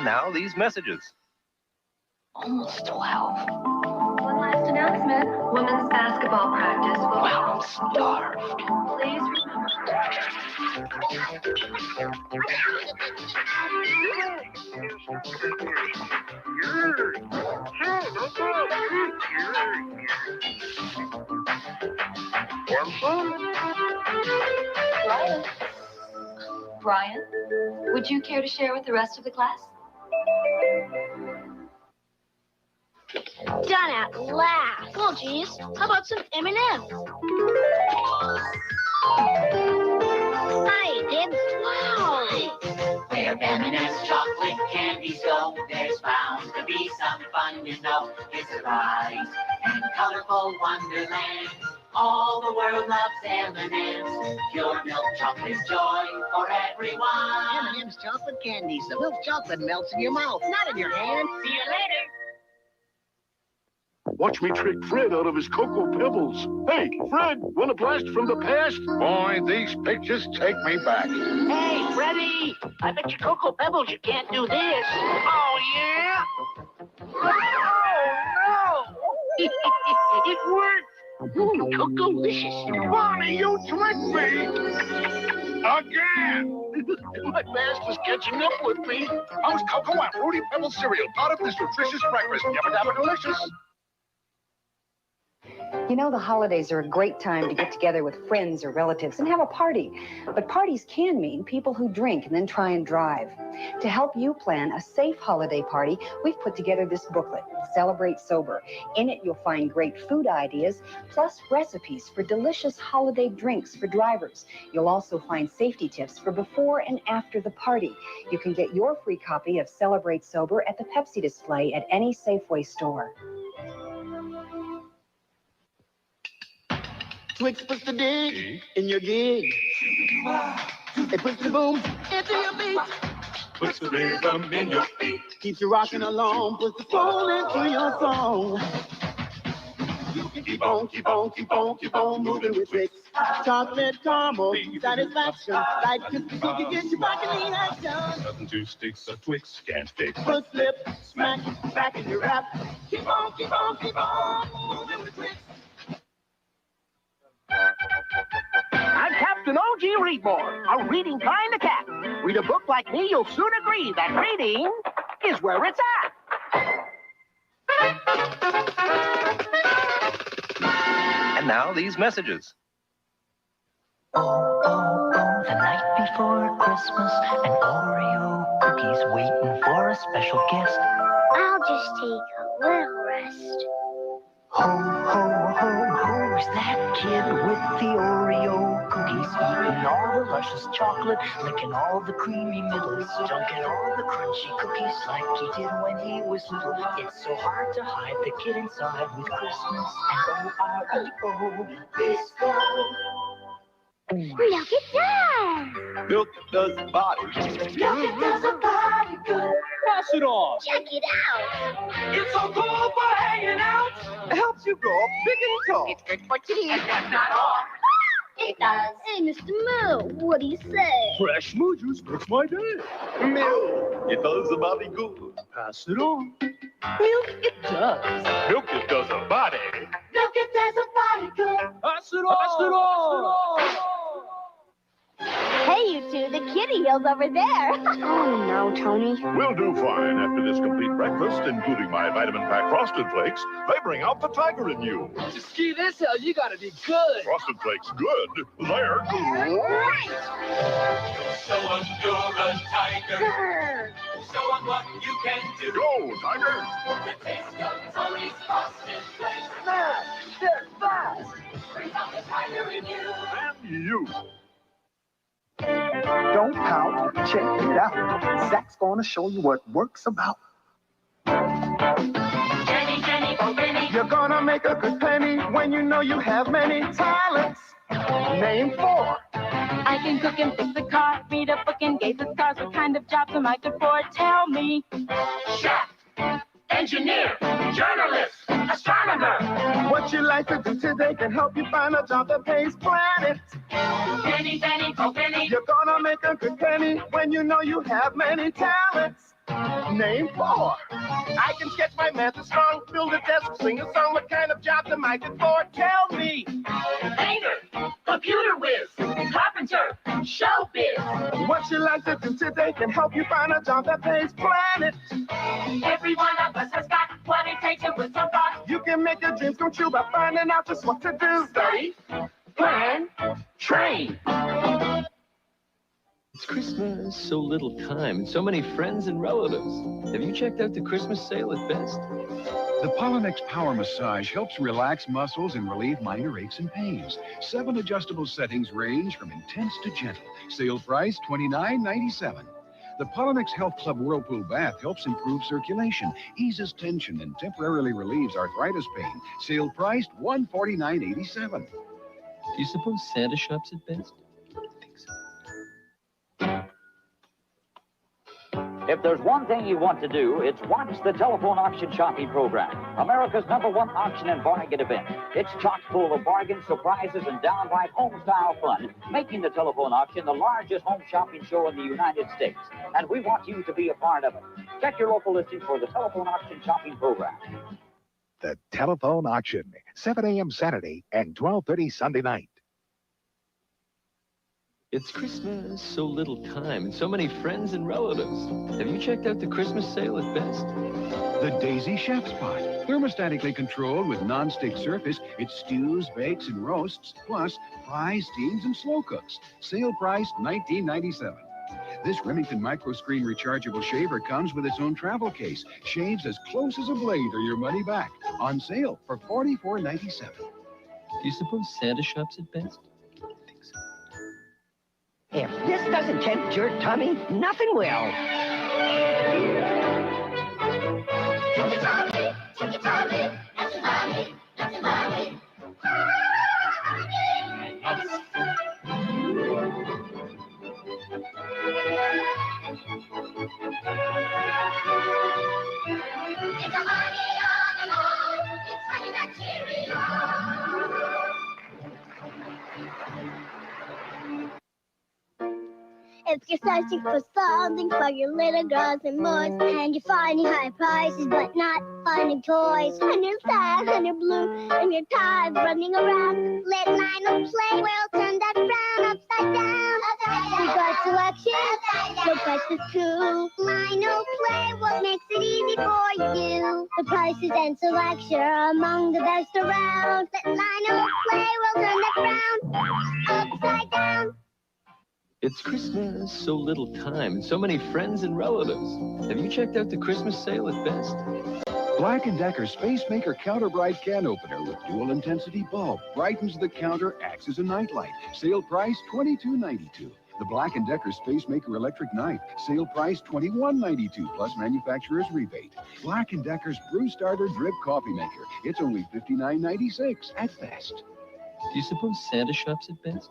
And now these messages. Almost 12. One last announcement. Women's basketball practice will... Wow, I'm starved. Please remember... Brian, would you care to share with the rest of the class? Done at last. Well, geez, how about some M&M's? Hi, Dibs. Wow. Where M&M's chocolate candies go, there's bound to be some fun, you know. It's a bright and colorful wonderland. All the world loves M&M's. Pure milk chocolate joy for everyone. M&M's chocolate candies. The milk chocolate melts in your mouth, not in your hand. See you later. Watch me trick Fred out of his Cocoa Pebbles. Hey, Fred, want a blast from the past? Boy, these pictures take me back. Hey, Freddy! I bet your Cocoa Pebbles you can't do this. Oh, yeah? Oh, no! It worked! Coco-licious. Bonnie, you tricked me! Again! My past was catching up with me. How's Cocoa and Fruity Pebble cereal part of this nutritious breakfast? Yabba dabba delicious. You know, the holidays are a great time to get together with friends or relatives and have a party. But parties can mean people who drink and then try and drive. To help you plan a safe holiday party, we've put together this booklet, Celebrate Sober. In it, you'll find great food ideas, plus recipes for delicious holiday drinks for drivers. You'll also find safety tips for before and after the party. You can get your free copy of Celebrate Sober at the Pepsi display at any Safeway store. Twix puts the dig in your gig. It puts the boom into your beat. Puts the rhythm in your feet. Keeps you rocking along. Puts the soul into your song. You can keep on moving with Twix. Chocolate caramel satisfaction. Like Crispy Cookie gets you back in the action. Nothing two sticks of Twix can't fix. Foot slip, smack, back in your rap. Keep on moving with Twix. I'm Captain O.G. Readmore, a reading kind of cat. Read a book like me, you'll soon agree that reading is where it's at. And now these messages. Oh, the night before Christmas, an Oreo cookie's waiting for a special guest. I'll just take a little rest. Ho, ho, ho, who's that kid with the Oreo cookies? Eating all the luscious chocolate, licking all the creamy middles, dunking all the crunchy cookies like he did when he was little. It's so hard to hide the kid inside with Christmas and O-R-E-O. Bisco. Look at that! Milk does the body. Look at does a body good. Pass it on. Check it out. It's so cool for hanging out. It helps you grow up big and tall. It's good for teeth. And that's not all. It does. Hey, Mr. Moo, what do you say? Fresh moo juice makes my day. Milk, it does the body good. Pass it on. Milk, it does. Milk, it does the body. Look at does a body good. Pass it on. Hey, you two, the kitty heel's over there. Oh, no, Tony. We'll do fine after this complete breakfast, including my vitamin pack Frosted Flakes. They bring out the tiger in you. To ski this hill, you gotta be good. Frosted Flakes good. They're great. Show 'em you're a tiger. Show 'em what you can do. Go, Tiger. The taste of Tony's Frosted Flakes. Smash, they're fast. Bring out the tiger in you. And you. Don't pout, check it out. Zach's gonna show you what work's about. Jenny, Jenny, oh Benny. You're gonna make a good penny when you know you have many talents. Name 4. I can cook and fix a car, read a book and gaze at stars. What kind of jobs am I good for? Tell me. Chef, engineer, journalist, astronomer. What you like to do today can help you find a job that pays planet. Penny, penny, oh penny. You're gonna make a good penny when you know you have many talents. Name 4. I can sketch my method strong, build a desk, sing a song. What kind of job am I good for? Tell me. Painter, computer whiz, carpenter, showbiz. What you like to do today can help you find a job that pays planet. Every one of us has got what it takes with some thought. You can make your dreams come true by finding out just what to do. Study, plan, train. It's Christmas, so little time, and so many friends and relatives. Have you checked out the Christmas sale at Best? The Pollenex Power Massage helps relax muscles and relieve minor aches and pains. 7 adjustable settings range from intense to gentle. Sale price $29.97. The Pollenex Health Club Whirlpool Bath helps improve circulation, eases tension, and temporarily relieves arthritis pain. Sale priced $149.87. Do you suppose Santa shops at Best? If there's one thing you want to do, it's watch the telephone auction shopping program, America's #1 auction and bargain event. It's chock full of bargains, surprises, and downright home-style fun, making the telephone auction the largest home shopping show in the United States. And we want you to be a part of it. Check your local listings for the telephone auction shopping program. The telephone auction, 7 a.m. Saturday and 12:30 Sunday night. It's Christmas, so little time, and so many friends and relatives. Have you checked out the Christmas sale at Best? The Daisy Chef's Pot. Thermostatically controlled with non-stick surface, it stews, bakes, and roasts, plus fries, steams, and slow cooks. Sale price $19.97. This Remington microscreen rechargeable shaver comes with its own travel case. Shaves as close as a blade or your money back. On sale for $44.97. Do you suppose Santa shops at Best? If this doesn't tempt your tummy, nothing will. If you're searching for something for your little girls and boys, and you're finding high prices but not finding toys, and you're sad and you're blue and you're tired running around, let Lionel play. We'll turn that frown upside down. We got selection, no prices too. Lionel play, what makes it easy for you? The prices and selection are among the best around. Let Lionel play, we'll turn that frown upside down. It's Christmas, so little time, and so many friends and relatives. Have you checked out the Christmas sale at Best? Black & Decker Space Maker Counter Bright Can Opener with dual intensity bulb. Brightens the counter, acts as a nightlight. Sale price $22.92. The Black & Decker Space Maker Electric Knife. Sale price $21.92 plus manufacturer's rebate. Black & Decker's Brew Starter Drip Coffee Maker. It's only $59.96 at Best. Do you suppose Santa shops at Best?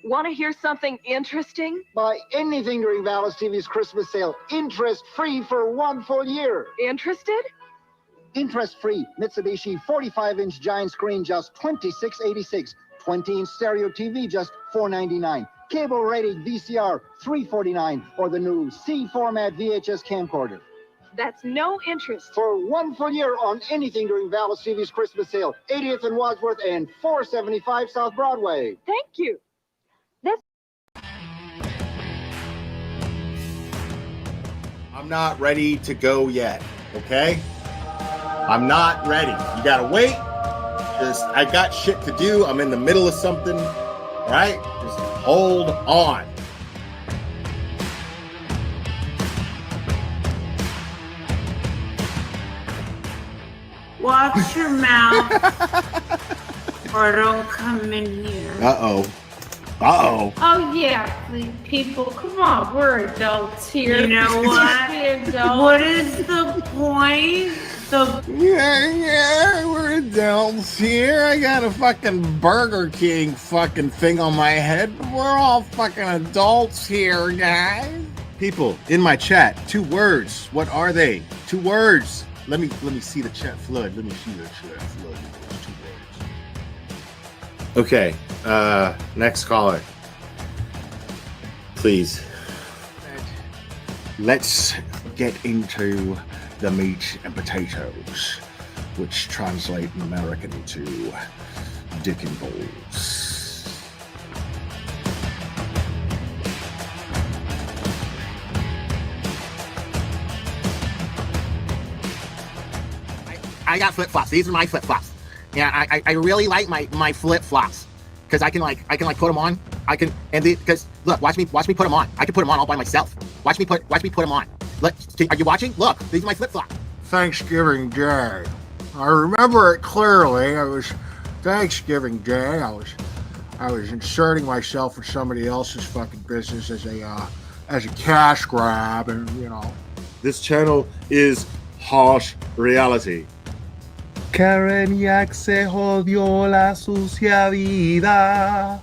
Want to hear something interesting? Buy anything during Vallis TV's Christmas sale. Interest-free for 1 full year. Interested? Interest-free. Mitsubishi 45-inch giant screen, just $26.86. 20-inch stereo TV, just $4.99. Cable-rated VCR, $3.49. Or the new C-format VHS camcorder. That's no interest. For 1 full year on anything during Vallis TV's Christmas sale. 80th and Wadsworth and 475 South Broadway. Thank you. I'm not ready to go yet, okay? I'm not ready. You gotta wait. I got shit to do. I'm in the middle of something, all right? Just hold on. Watch your mouth or don't come in here. Uh-oh. Uh-oh. Oh, yeah, people, come on, we're adults here. You know what? Adults. What is the point? Yeah, we're adults here. I got a fucking Burger King fucking thing on my head. We're all fucking adults here, guys. People in my chat, 2 words. What are they? 2 words. Let me see the chat flood. Let me see the chat flood. 2 words. Okay. Next caller. Please. let's get into the meat and potatoes, which translate in American to dick and balls. I got flip flops. These are my flip flops. Yeah, I really like my flip flops because I can put them on. Because look, watch me put them on. I can put them on all by myself. Watch me put them on. Look, are you watching? Look, these are my flip flops. Thanksgiving Day. I remember it clearly. It was Thanksgiving Day. I was inserting myself in somebody else's fucking business as a cash grab, and you know. This channel is harsh reality. Karen Yak se jodió la sucia vida.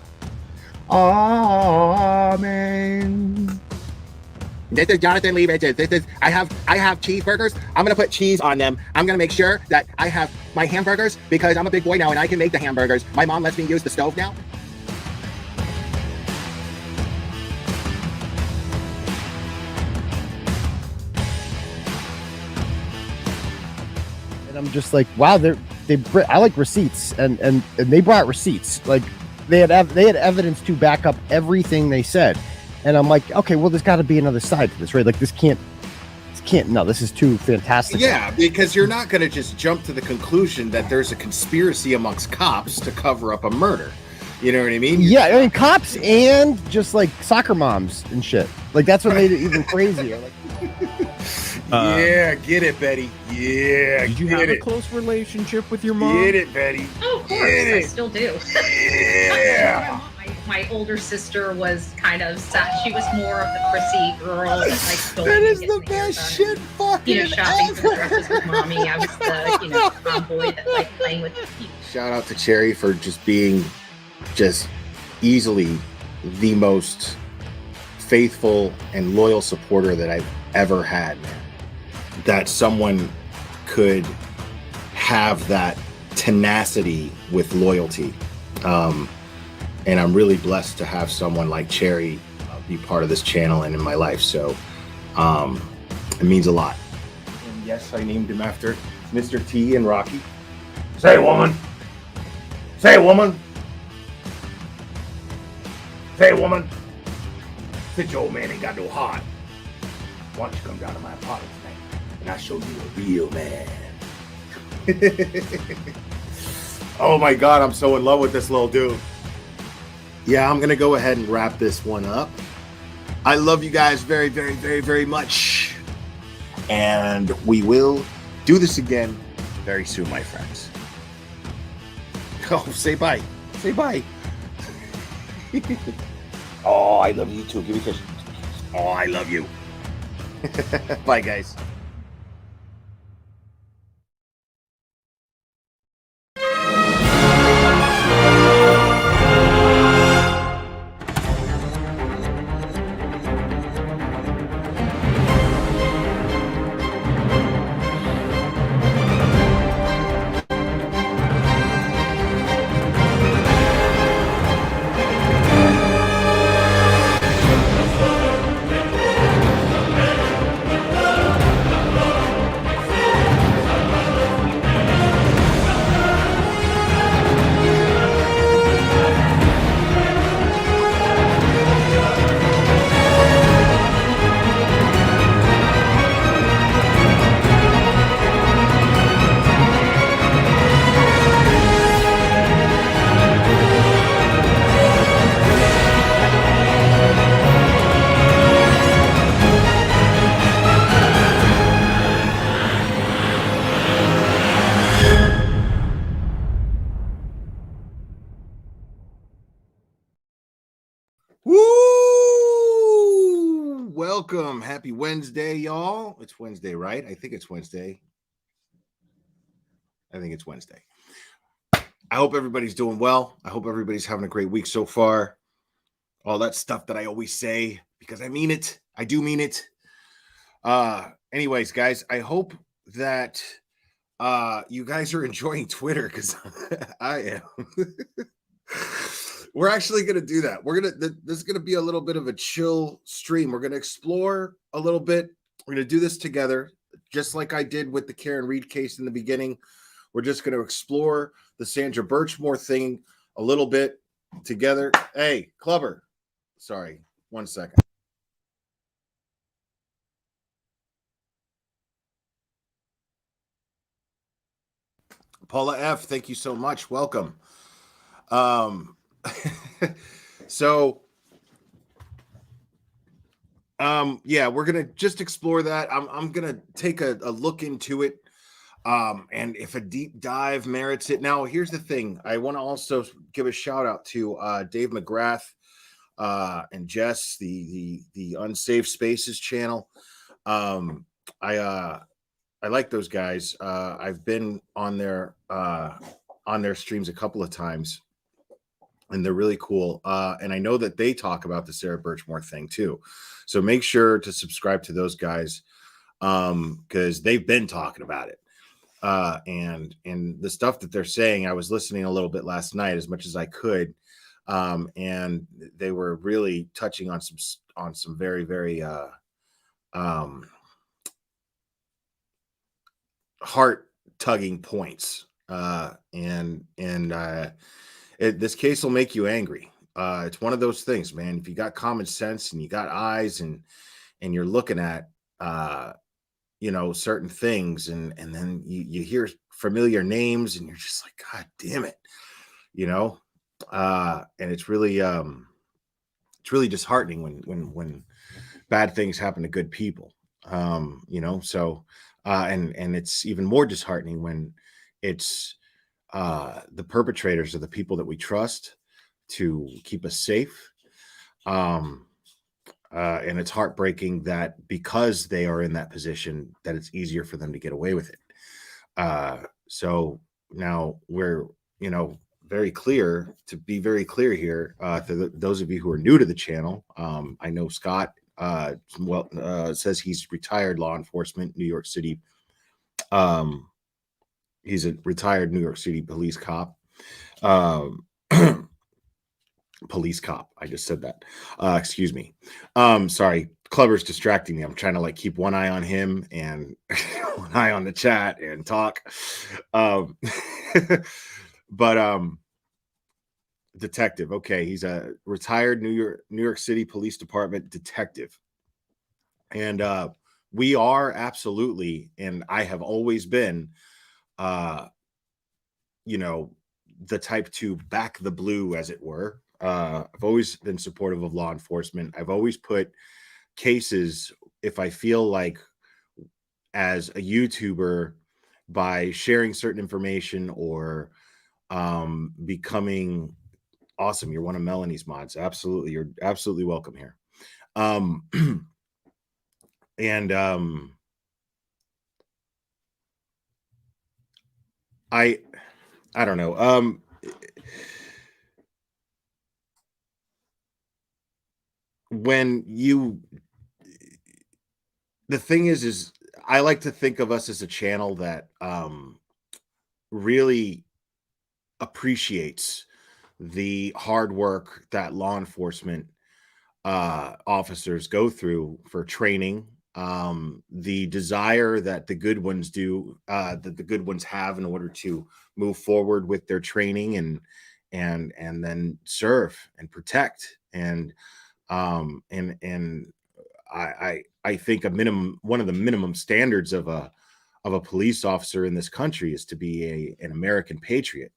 Amen. This is Jonathan Lee Bridges. I have cheeseburgers. I'm gonna put cheese on them. I'm gonna make sure that I have my hamburgers because I'm a big boy now and I can make the hamburgers. My mom lets me use the stove now. And I'm just like, wow, I like receipts, and they brought receipts. Like they had evidence to back up everything they said, and I'm like, okay, well, there's got to be another side to this, right? Like this can't. No, this is too fantastic. Yeah, because you're not going to just jump to the conclusion that there's a conspiracy amongst cops to cover up a murder. You know what I mean? Yeah, I mean cops and just like soccer moms and shit. Like that's what made it even crazier. Like. Yeah, get it, Betty. Yeah, did you have a close relationship with your mom? Get it, Betty. Oh, of course, I still do. Yeah. My older sister was kind of sad. She was more of the prissy girl that likes going. That is the best shit fucking shopping ever. for dresses with mommy. I was the tomboy that liked playing with the Shout out to Cherry for just being just easily the most faithful and loyal supporter that I've ever had, man. That someone could have that tenacity with loyalty. And I'm really blessed to have someone like Cherry be part of this channel and in my life. So it means a lot. And yes, I named him after Mr. T and Rocky. Say, woman. Say, woman. Say, woman. Since your old man ain't got no heart, why don't you come down to my apartment tonight and I'll show you a real man. Oh my God, I'm so in love with this little dude. Yeah, I'm gonna go ahead and wrap this one up. I love you guys very, very, very, very much. And we will do this again very soon, my friends. Oh, say bye. Say bye. Oh, I love you too. Give me a kiss. Oh, I love you. Bye, guys. Woo! Welcome. Happy Wednesday, y'all. It's Wednesday, right? I think it's Wednesday. I hope everybody's doing well. I hope everybody's having a great week so far. All that stuff that I always say, because I mean it. I do mean it. Anyways, guys, I hope that you guys are enjoying Twitter, because I am. We're actually going to do that. This is going to be a little bit of a chill stream. We're going to explore a little bit. We're going to do this together, just like I did with the Karen Reed case in the beginning. We're just going to explore the Sandra Birchmore thing a little bit together. Hey, Clubber. Sorry, 1 second. Paula F., thank you so much. Welcome. Yeah, we're gonna just explore that. I'm gonna take a look into it. And if a deep dive merits it. Now, here's the thing. I want to also give a shout out to Dave McGrath and Jess, the Unsafe Spaces channel. I like those guys. I've been on their streams a couple of times, and they're really cool. And I know that they talk about the Sarah Birchmore thing too. So make sure to subscribe to those guys because they've been talking about it. And the stuff that they're saying, I was listening a little bit last night as much as I could. And they were really touching on some very, very heart tugging points. This case will make you angry. It's one of those things, man. If you got common sense and you got eyes and you're looking at, certain things and then you hear familiar names and you're just like, God damn it, and it's really disheartening when bad things happen to good people, and it's even more disheartening when it's the perpetrators are the people that we trust to keep us safe. And it's heartbreaking that because they are in that position, that it's easier for them to get away with it. So now we're, very clear to be very clear here. To those of you who are new to the channel, I know Scott says he's retired law enforcement, New York City. He's a retired New York City police cop. Police cop. I just said that. Excuse me. Sorry. Clubber's distracting me. I'm trying to keep one eye on him and one eye on the chat and talk. But detective. Okay, he's a retired New York City Police Department detective. And we are absolutely, and I have always been the type to back the blue, as it were. I've always been supportive of law enforcement. I've always put cases, if I feel like as a YouTuber, by sharing certain information or becoming awesome. You're one of Melanie's mods. Absolutely. You're absolutely welcome here. I don't know. The thing is I like to think of us as a channel that really appreciates the hard work that law enforcement officers go through for training, the desire that the good ones have in order to move forward with their training and then serve and protect. And I think one of the minimum standards of a police officer in this country is to be an American patriot.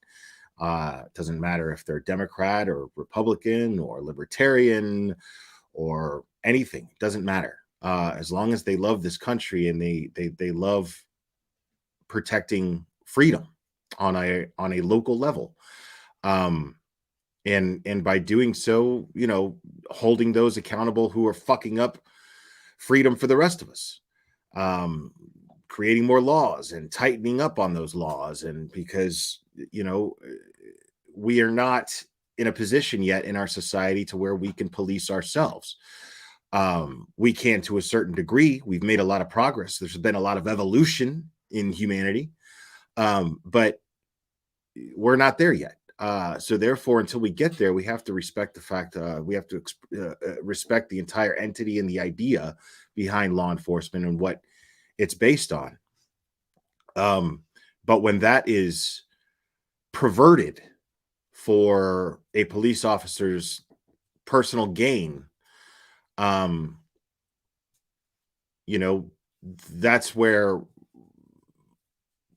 It doesn't matter if they're Democrat or Republican or Libertarian or anything. It doesn't matter. As long as they love this country and they love protecting freedom on a local level. And by doing so, holding those accountable who are fucking up freedom for the rest of us, creating more laws and tightening up on those laws. And because, we are not in a position yet in our society to where we can police ourselves. We can to a certain degree. We've made a lot of progress. There's been a lot of evolution in humanity, but we're not there yet. So therefore, until we get there, we have to respect the fact, we have to respect the entire entity and the idea behind law enforcement and what it's based on. But when that is perverted for a police officer's personal gain, you know, that's where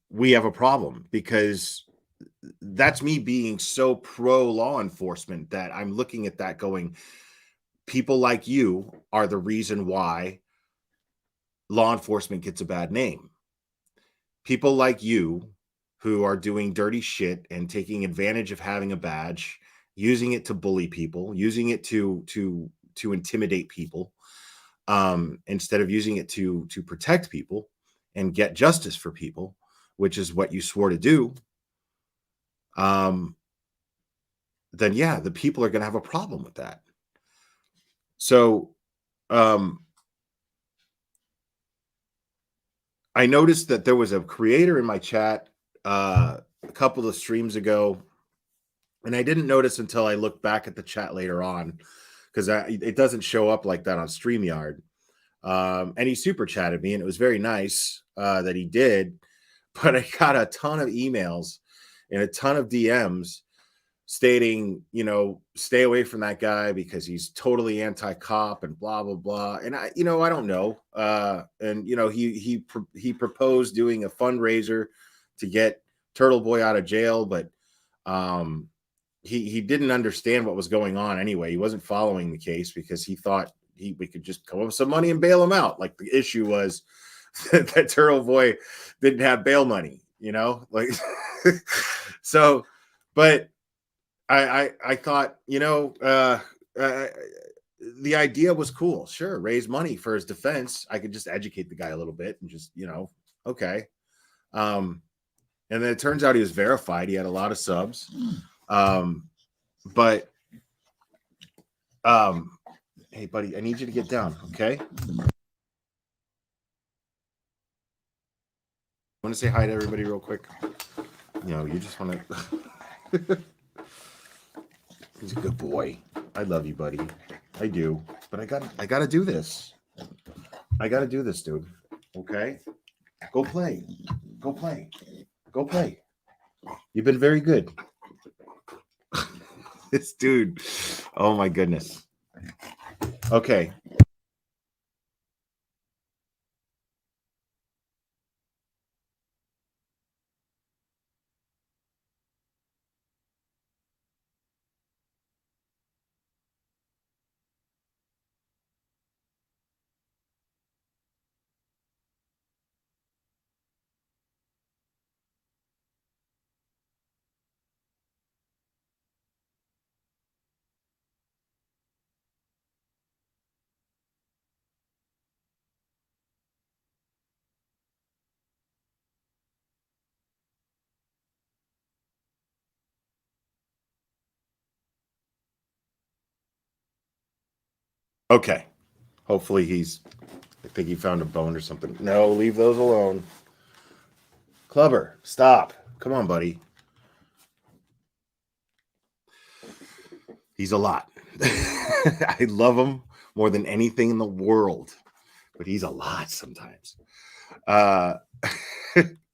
we have a problem, because that's me being so pro law enforcement that I'm looking at that going, people like you are the reason why law enforcement gets a bad name. People like you who are doing dirty shit and taking advantage of having a badge, using it to bully people, using it to intimidate people, instead of using it to protect people and get justice for people, which is what you swore to do. Then yeah, the people are going to have a problem with that. So, I noticed that there was a creator in my chat a couple of streams ago, and I didn't notice until I looked back at the chat later on, because it doesn't show up like that on StreamYard. And he super chatted me, and it was very nice that he did, but I got a ton of emails and a ton of DMs stating, you know, stay away from that guy because he's totally anti-cop and blah, blah, blah. And I don't know. And, you know, he proposed doing a fundraiser to get Turtle Boy out of jail, but he didn't understand what was going on anyway. He wasn't following the case because he thought we could just come up with some money and bail him out. Like, the issue was that Turtle Boy didn't have bail money, you know, like, so, but I thought, you know, the idea was cool. Sure. Raise money for his defense. I could just educate the guy a little bit and just, you know, okay. And then it turns out he was verified. He had a lot of subs. But hey buddy, I need you to get down. Okay. Want to say hi to everybody real quick? You know, you just want to. He's a good boy. I love you, buddy. I do. But I gotta do this. I gotta do this, dude. Okay? Go play. Go play. Go play. You've been very good. This dude. Oh my goodness. Okay. Okay. Hopefully I think he found a bone or something. No, leave those alone. Clubber, stop. Come on, buddy. He's a lot. I love him more than anything in the world, but he's a lot sometimes.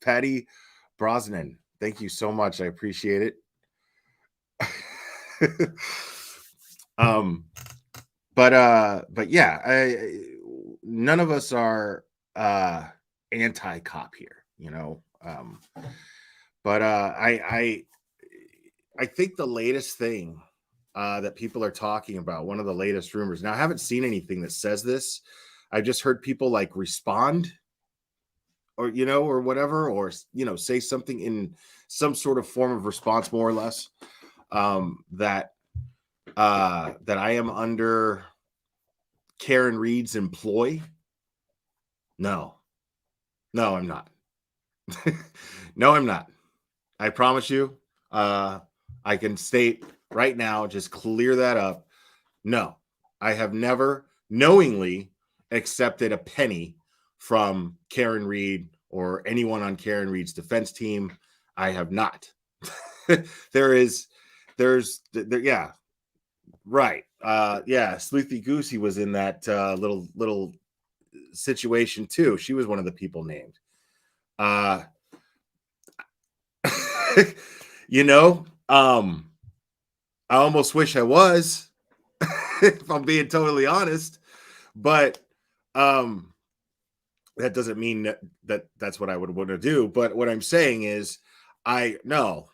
Patty Brosnan, thank you so much. I appreciate it. But yeah, none of us are anti-cop here, you know. But I think the latest thing that people are talking about, one of the latest rumors. Now, I haven't seen anything that says this. I've just heard people like respond, or you know, or whatever, or you know, say something in some sort of form of response, more or less, that I am under Karen Reed's employ. No, I'm not. No, I'm not. I promise you. I can state right now, just clear that up. No, I have never knowingly accepted a penny from Karen Reed or anyone on Karen Reed's defense team. I have not. There is yeah, right. Yeah, Sleuthy Goosey was in that little situation too. She was one of the people named. You know, I almost wish I was, if I'm being totally honest, but that doesn't mean that's what I would want to do. But what I'm saying is, I know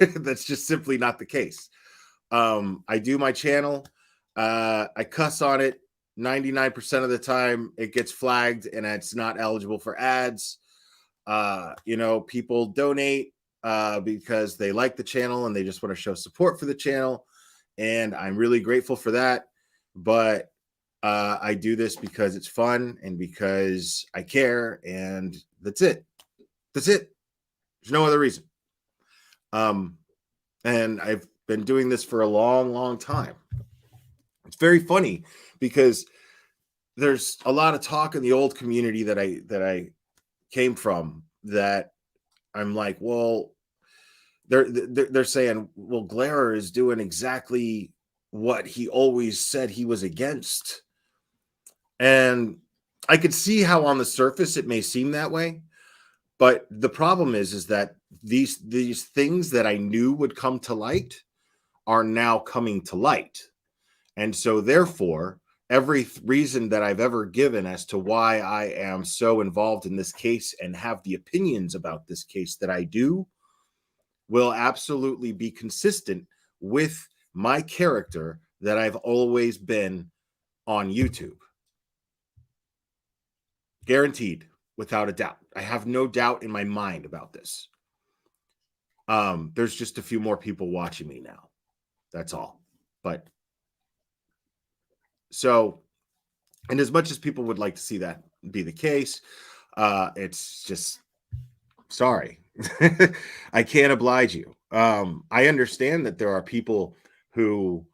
that's just simply not the case. I do my channel. I cuss on it 99% of the time. It gets flagged and it's not eligible for ads. You know, people donate because they like the channel and they just want to show support for the channel. And I'm really grateful for that. But I do this because it's fun and because I care, and that's it. That's it. There's no other reason. And I've been doing this for a long time. It's very funny because there's a lot of talk in the old community that I came from that I'm like, well, they're saying, well, Glare is doing exactly what he always said he was against. And I could see how on the surface it may seem that way, but the problem is that these things that I knew would come to light are now coming to light. And so therefore, every reason that I've ever given as to why I am so involved in this case and have the opinions about this case that I do will absolutely be consistent with my character that I've always been on YouTube. Guaranteed, without a doubt. I have no doubt in my mind about this. There's just a few more people watching me now. That's all. But so, and as much as people would like to see that be the case, it's just, sorry. I can't oblige you. I understand that there are people who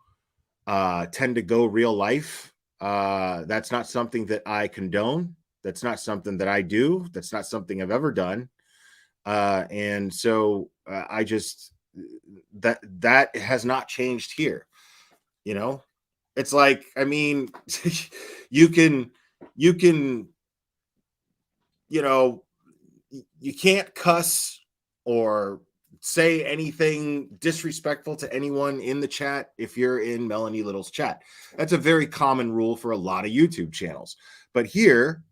tend to go real life. That's not something that I condone. That's not something that I do. That's not something I've ever done. And so I just, that has not changed here. You know, it's like, I mean, you can, you know, you can't cuss or say anything disrespectful to anyone in the chat if you're in Melanie Little's chat. That's a very common rule for a lot of YouTube channels. But here,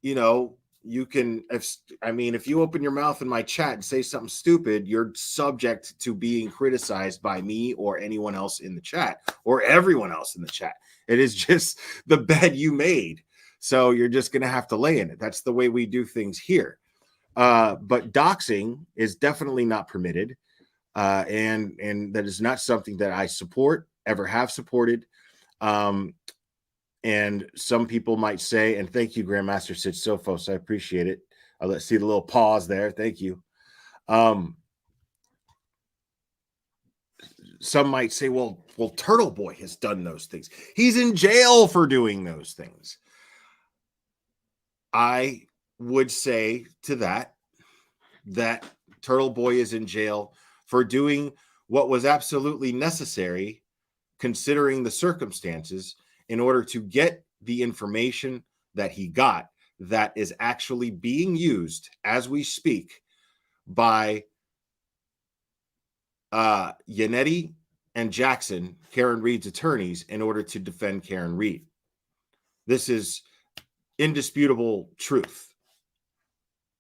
you know, you can, if you open your mouth in my chat and say something stupid, you're subject to being criticized by me or anyone else in the chat or everyone else in the chat. It is just the bed you made. So you're just going to have to lay in it. That's the way we do things here. But doxing is definitely not permitted. And that is not something that I support, ever have supported. And some people might say, and thank you, Grandmaster Sitch Sophos, I appreciate it. Let's see the little pause there. Thank you. Some might say, well, Turtle Boy has done those things. He's in jail for doing those things. I would say to that Turtle Boy is in jail for doing what was absolutely necessary, considering the circumstances, in order to get the information that he got that is actually being used as we speak by Yannetti and Jackson, Karen Reed's attorneys, in order to defend Karen Reed. This is indisputable truth.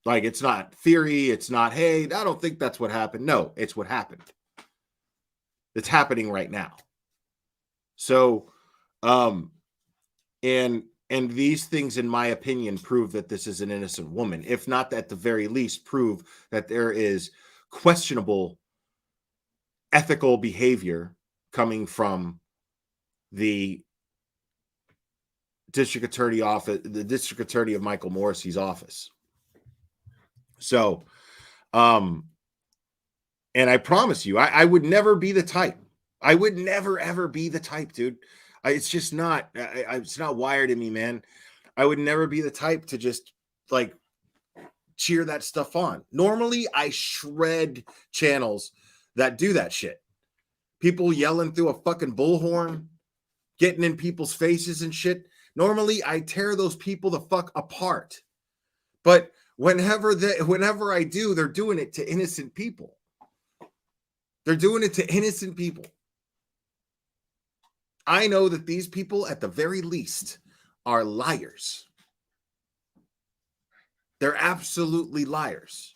Like, it's not theory. It's not, hey, I don't think that's what happened. No, it's what happened. It's happening right now. So, and these things, in my opinion, prove that this is an innocent woman. If not, at the very least, prove that there is questionable ethical behavior coming from the district attorney office, the district attorney of Michael Morrissey's office. So, and I promise you, I would never be the type. I would never, ever be the type, dude. It's just not, it's not wired in me, man. I would never be the type to just like cheer that stuff on. Normally, I shred channels that do that shit. people yelling through a fucking bullhorn, getting in people's faces and shit. Normally, I tear those people the fuck apart. But whenever I do, they're doing it to innocent people. They're doing it to innocent people. I know that these people, at the very least, are liars. They're absolutely liars.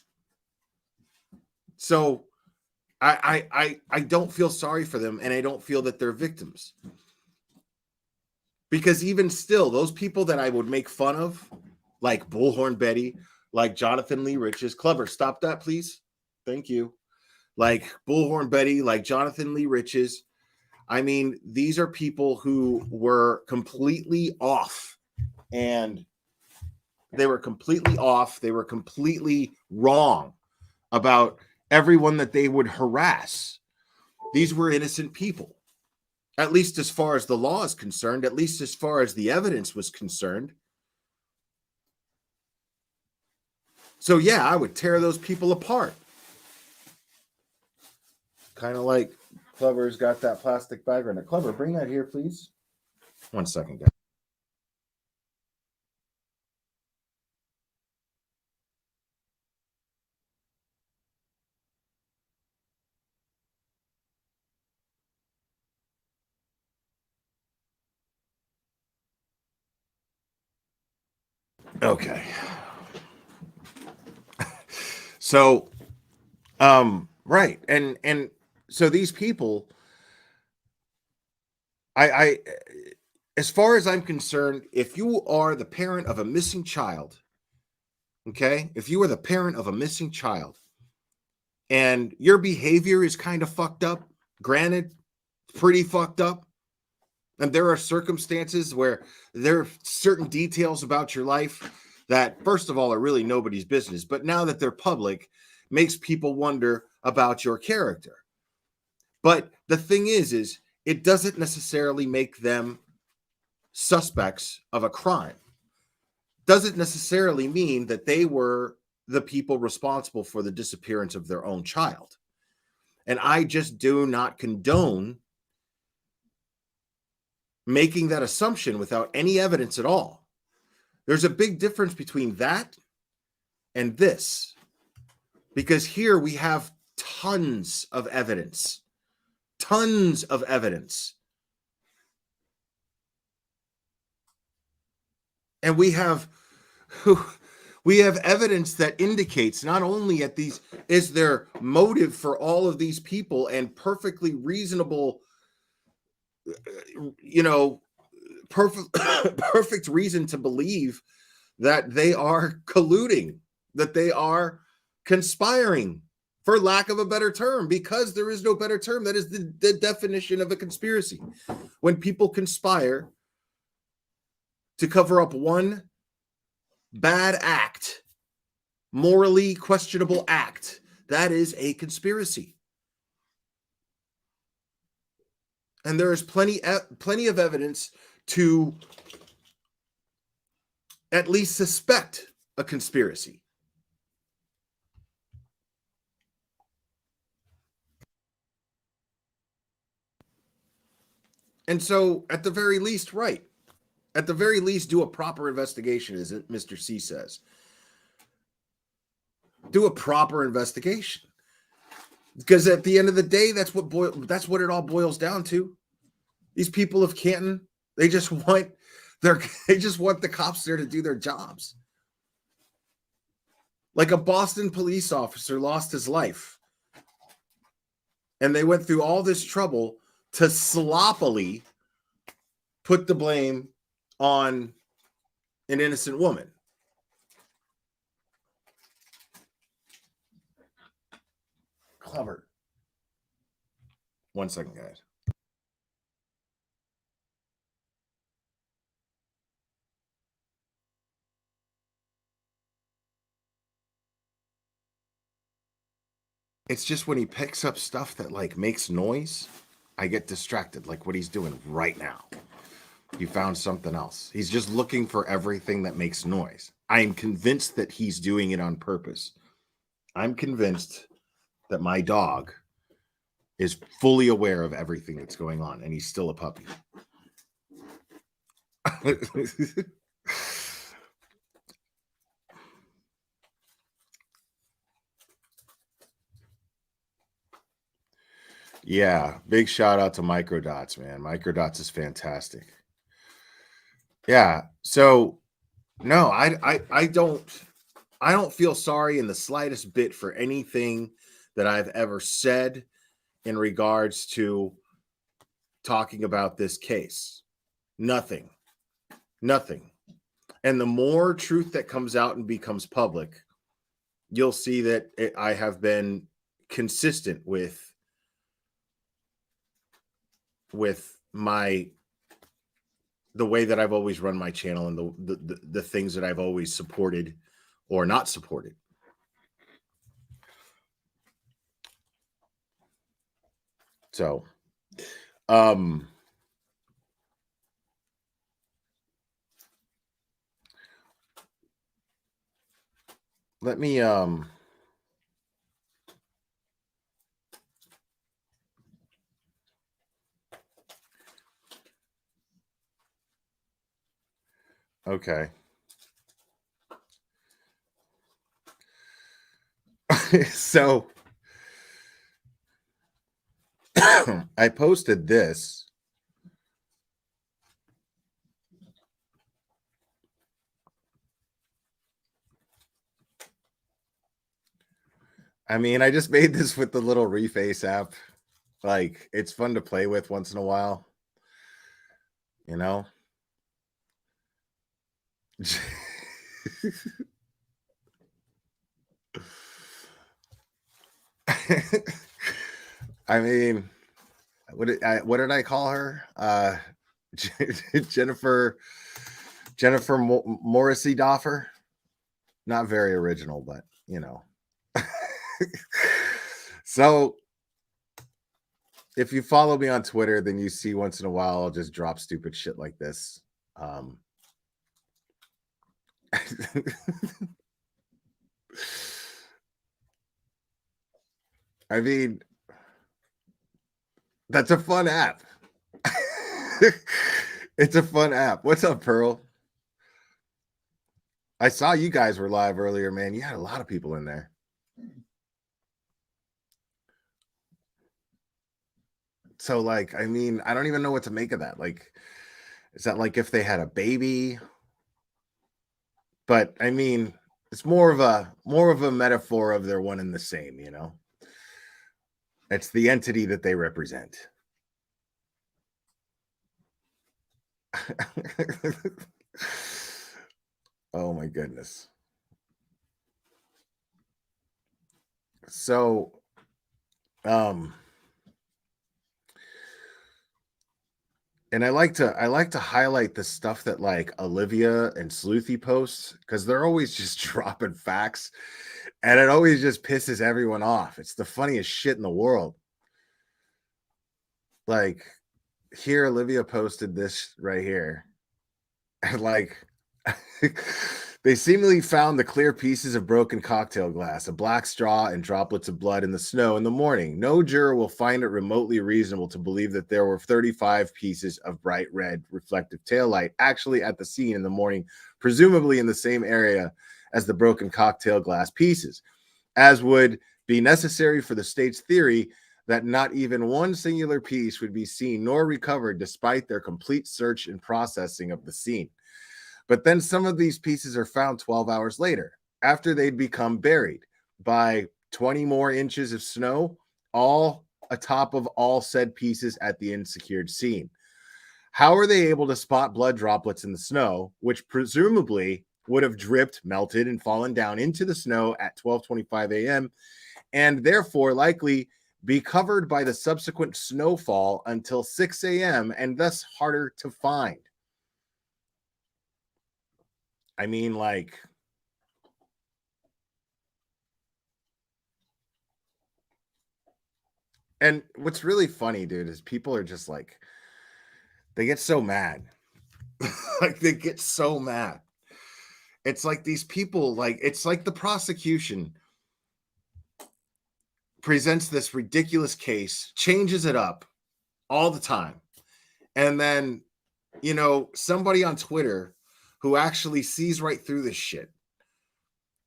So I don't feel sorry for them, and I don't feel that they're victims. Because even still, those people that I would make fun of, like Bullhorn Betty, like Jonathan Lee Riches, Clever, stop that, please. Thank you. Like Bullhorn Betty, like Jonathan Lee Riches. I mean, these are people who were completely off, and they were completely off. They were completely wrong about everyone that they would harass. These were innocent people, at least as far as the law is concerned, at least as far as the evidence was concerned. So yeah, I would tear those people apart. Kind of like Clever's got that plastic bag right now. Clever, bring that here, please. 1 second, guys. Okay. So, right. And so these people, I, as far as I'm concerned, if you are the parent of a missing child, okay, if you are the parent of a missing child and your behavior is kind of fucked up, granted, pretty fucked up, and there are circumstances where there are certain details about your life that, first of all, are really nobody's business, but now that they're public, makes people wonder about your character. But the thing is it doesn't necessarily make them suspects of a crime. Doesn't necessarily mean that they were the people responsible for the disappearance of their own child. And I just do not condone making that assumption without any evidence at all. There's a big difference between that and this, because here we have tons of evidence. Tons of evidence. And we have evidence that indicates not only at these is there motive for all of these people and perfectly reasonable, perfect reason to believe that they are colluding, that they are conspiring, for lack of a better term, because there is no better term. That is the definition of a conspiracy. When people conspire to cover up one bad act, morally questionable act, that is a conspiracy. And there is plenty of evidence to at least suspect a conspiracy. And so, at the very least, right. At the very least, do a proper investigation, as Mr. C says. Do a proper investigation. Because at the end of the day, that's what it all boils down to. These people of Canton, they just want the cops there to do their jobs. Like a Boston police officer lost his life. And they went through all this trouble to sloppily put the blame on an innocent woman. Clever. 1 second, guys. It's just when he picks up stuff that like makes noise, I get distracted, like what he's doing right now. He found something else. He's just looking for everything that makes noise. I am convinced that he's doing it on purpose. I'm convinced that my dog is fully aware of everything that's going on, and he's still a puppy. Yeah, big shout out to Microdots, man. Microdots is fantastic. Yeah, so no, I don't feel sorry in the slightest bit for anything that I've ever said in regards to talking about this case. Nothing. And the more truth that comes out and becomes public, you'll see that I have been consistent with the way that I've always run my channel and the things that I've always supported or not supported. So, let me okay. So I posted this. I mean, I just made this with the little Reface app. Like, it's fun to play with once in a while. You know? I mean, what did I call her? Jennifer Morrissey Doffer. Not very original, but you know. So if you follow me on Twitter, then you see once in a while I'll just drop stupid shit like this. I mean, that's a fun app. It's a fun app. What's up, Pearl? I saw you guys were live earlier, man. You had a lot of people in there. So, like, I mean, I don't even know what to make of that. Like, is that like if they had a baby? But I mean, it's more of a metaphor of they're one and the same, you know? It's the entity that they represent. Oh my goodness. So, and I like to highlight the stuff that like Olivia and Sleuthy posts because they're always just dropping facts, and it always just pisses everyone off. It's the funniest shit in the world. Like, here Olivia posted this right here, and like they seemingly found the clear pieces of broken cocktail glass, a black straw, and droplets of blood in the snow in the morning. No juror will find it remotely reasonable to believe that there were 35 pieces of bright red reflective taillight actually at the scene in the morning, presumably in the same area as the broken cocktail glass pieces, as would be necessary for the state's theory that not even one singular piece would be seen nor recovered despite their complete search and processing of the scene. But then some of these pieces are found 12 hours later, after they'd become buried by 20 more inches of snow, all atop of all said pieces at the unsecured scene. How are they able to spot blood droplets in the snow, which presumably would have dripped, melted, and fallen down into the snow at 12:25 a.m., and therefore likely be covered by the subsequent snowfall until 6 a.m., and thus harder to find? I mean, like, and what's really funny, dude, is people are just like, they get so mad. Like, they get so mad. It's like these people, like, it's like the prosecution presents this ridiculous case, changes it up all the time. And then, you know, somebody on Twitter who actually sees right through this shit.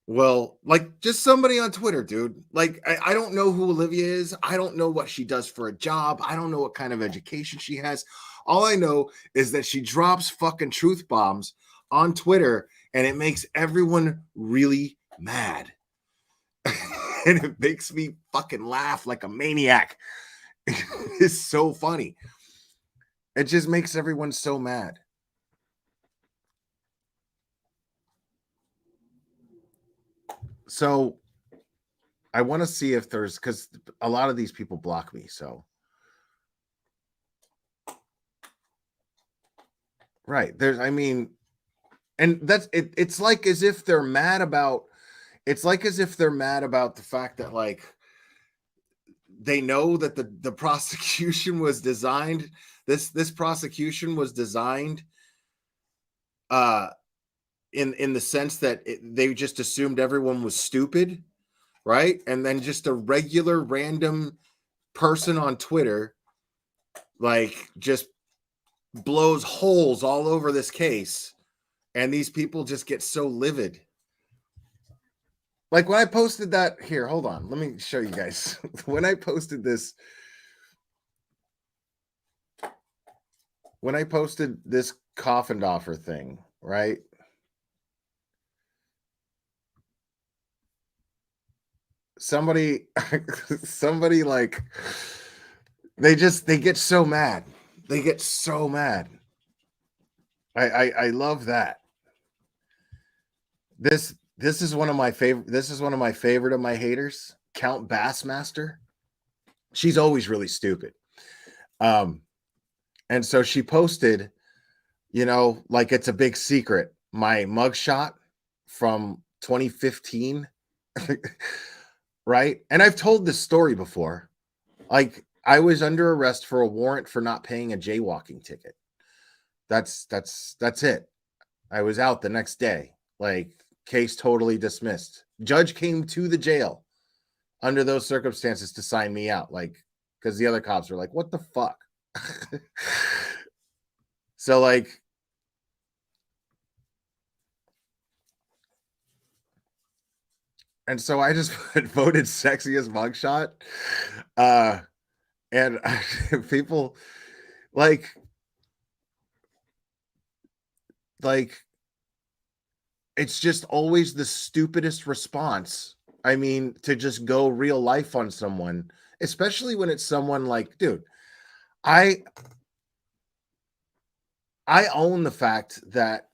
Well, like just somebody on Twitter, dude. Like, I don't know who Olivia is. I don't know what she does for a job. I don't know what kind of education she has. All I know is that she drops fucking truth bombs on Twitter and it makes everyone really mad. And it makes me fucking laugh like a maniac. It's so funny. It just makes everyone so mad. So I want to see if there's, because a lot of these people block me. So, right. There's, I mean, and that's it. It's like as if they're mad about, it's like as if they're mad about the fact that like they know that the prosecution was designed, this prosecution was designed in the sense that they just assumed everyone was stupid, right? And then just a regular random person on Twitter like just blows holes all over this case, and these people just get so livid. Like when I posted that, here, hold on, let me show you guys. When I posted this Coffindoffer thing, right? Somebody like they get so mad. They get so mad. I love that. This is one of my favorite. This is one of my favorite of my haters, Count Bassmaster. She's always really stupid. And so she posted, you know, like it's a big secret, my mugshot from 2015. Right? And I've told this story before. Like I was under arrest for a warrant for not paying a jaywalking ticket. That's it. I was out the next day. Like case totally dismissed. Judge came to the jail under those circumstances to sign me out. Like, because the other cops were like, what the fuck? So like, and so I just voted sexiest mugshot. And people like it's just always the stupidest response. I mean, to just go real life on someone, especially when it's someone like, dude, I own the fact that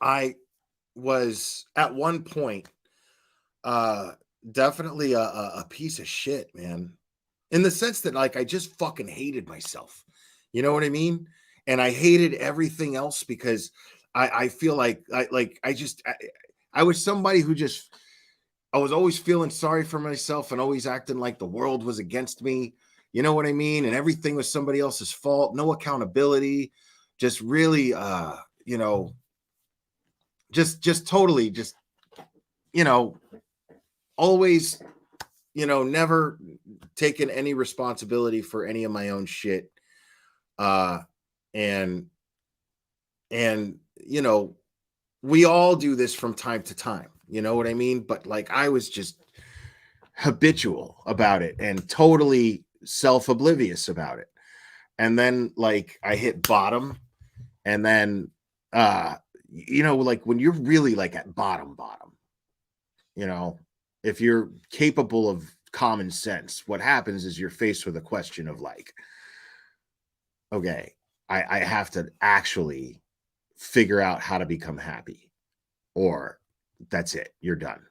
I was at one point definitely a piece of shit, man, in the sense that like I just fucking hated myself, you know what I mean? And I hated everything else because I feel like I was somebody who just, I was always feeling sorry for myself and always acting like the world was against me, you know what I mean? And everything was somebody else's fault, no accountability, just really you know, just totally just, you know, always, you know, never taken any responsibility for any of my own shit. And you know, we all do this from time to time, you know what I mean? But like I was just habitual about it and totally self-oblivious about it. And then like I hit bottom, and then you know, like when you're really like at bottom, you know, if you're capable of common sense, what happens is you're faced with a question of like, okay, I have to actually figure out how to become happy, or that's it, you're done.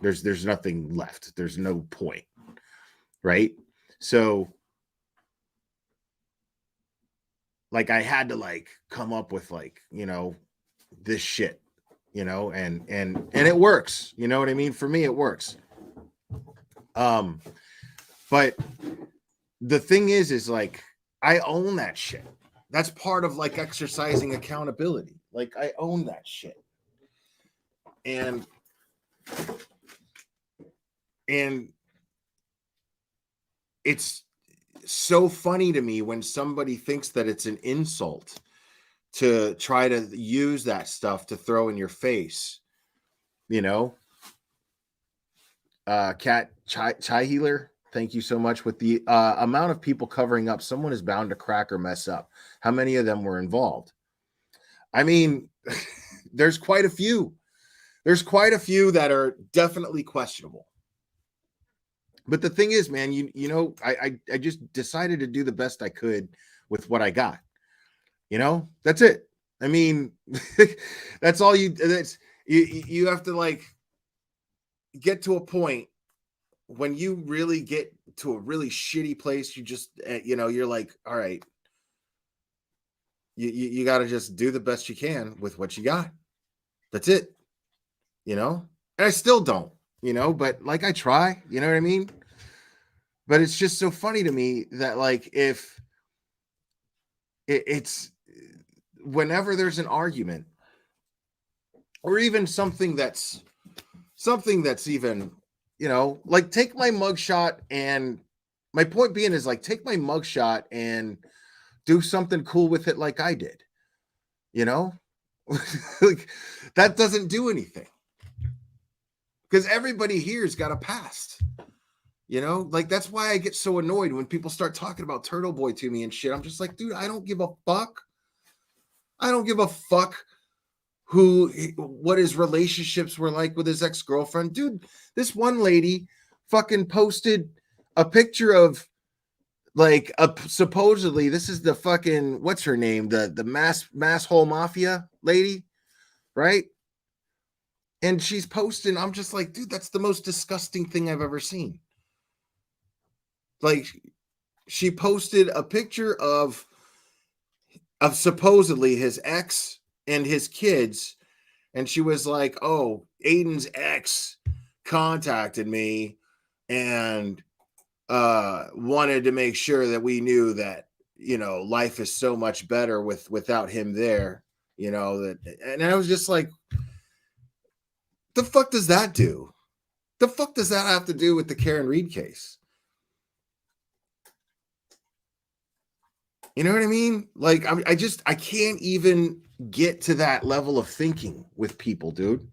There's nothing left. There's no point, right? So like I had to like come up with like, you know, this shit, you know, and it works, you know what I mean? For me, it works. But the thing is like I own that shit. That's part of like exercising accountability. Like I own that shit. And it's so funny to me when somebody thinks that it's an insult to try to use that stuff to throw in your face, you know. Cat Chai Healer, thank you so much. With the amount of people covering up, someone is bound to crack or mess up. How many of them were involved? I mean, there's quite a few. There's quite a few that are definitely questionable. But the thing is, man, you know, I just decided to do the best I could with what I got. You know, that's it. I mean, that's all you. That's you have to like get to a point when you really get to a really shitty place. You just, you know, you're like, all right, you got to just do the best you can with what you got. That's it. You know, and I still don't. You know, but like I try. You know what I mean? But it's just so funny to me that like if it's whenever there's an argument or even something that's even, you know, like take my mugshot, and my point being is like take my mugshot and do something cool with it like I did. You know? Like that doesn't do anything. Because everybody here's got a past. You know, like that's why I get so annoyed when people start talking about Turtle Boy to me and shit. I'm just like, dude, I don't give a fuck. I don't give a fuck what his relationships were like with his ex-girlfriend. Dude, this one lady fucking posted a picture of like supposedly this is the fucking what's her name? The mass hole mafia lady, right? And she's posting, I'm just like, dude, that's the most disgusting thing I've ever seen. Like, she posted a picture of supposedly his ex and his kids, and she was like, oh, Aiden's ex contacted me and wanted to make sure that we knew that, you know, life is so much better without him there, you know, that. And I was just like, the fuck does that do? The fuck does that have to do with the Karen Reed case? You know what I mean? Like, I can't even get to that level of thinking with people, dude.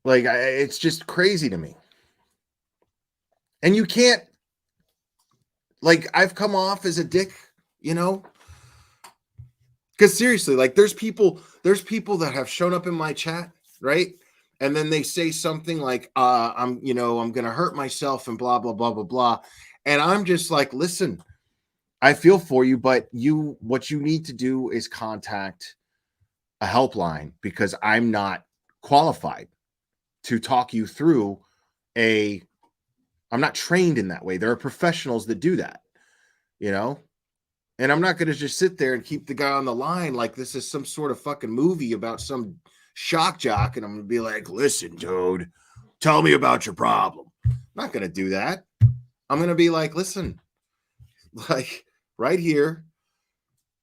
Like, it's just crazy to me. And you can't, like, I've come off as a dick, you know? Because seriously, like, there's people that have shown up in my chat, right? And then they say something like, I'm going to hurt myself and blah, blah, blah, blah, blah. And I'm just like, listen, I feel for you, but what you need to do is contact a helpline, because I'm not qualified to talk you through I'm not trained in that way. There are professionals that do that, you know? And I'm not going to just sit there and keep the guy on the line like this is some sort of fucking movie about some shock jock, and I'm gonna be like, listen, dude, tell me about your problem. I'm not gonna do that. I'm gonna be like, listen, like right here,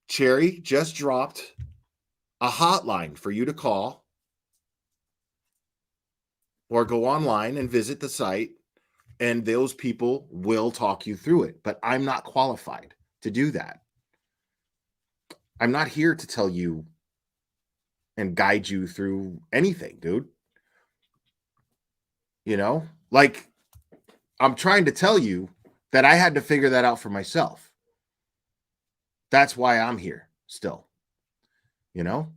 Cherry just dropped a hotline for you to call or go online and visit the site, and those people will talk you through it. But I'm not qualified to do that. I'm not here to tell you and guide you through anything, dude. You know, like I'm trying to tell you that I had to figure that out for myself. That's why I'm here still, you know?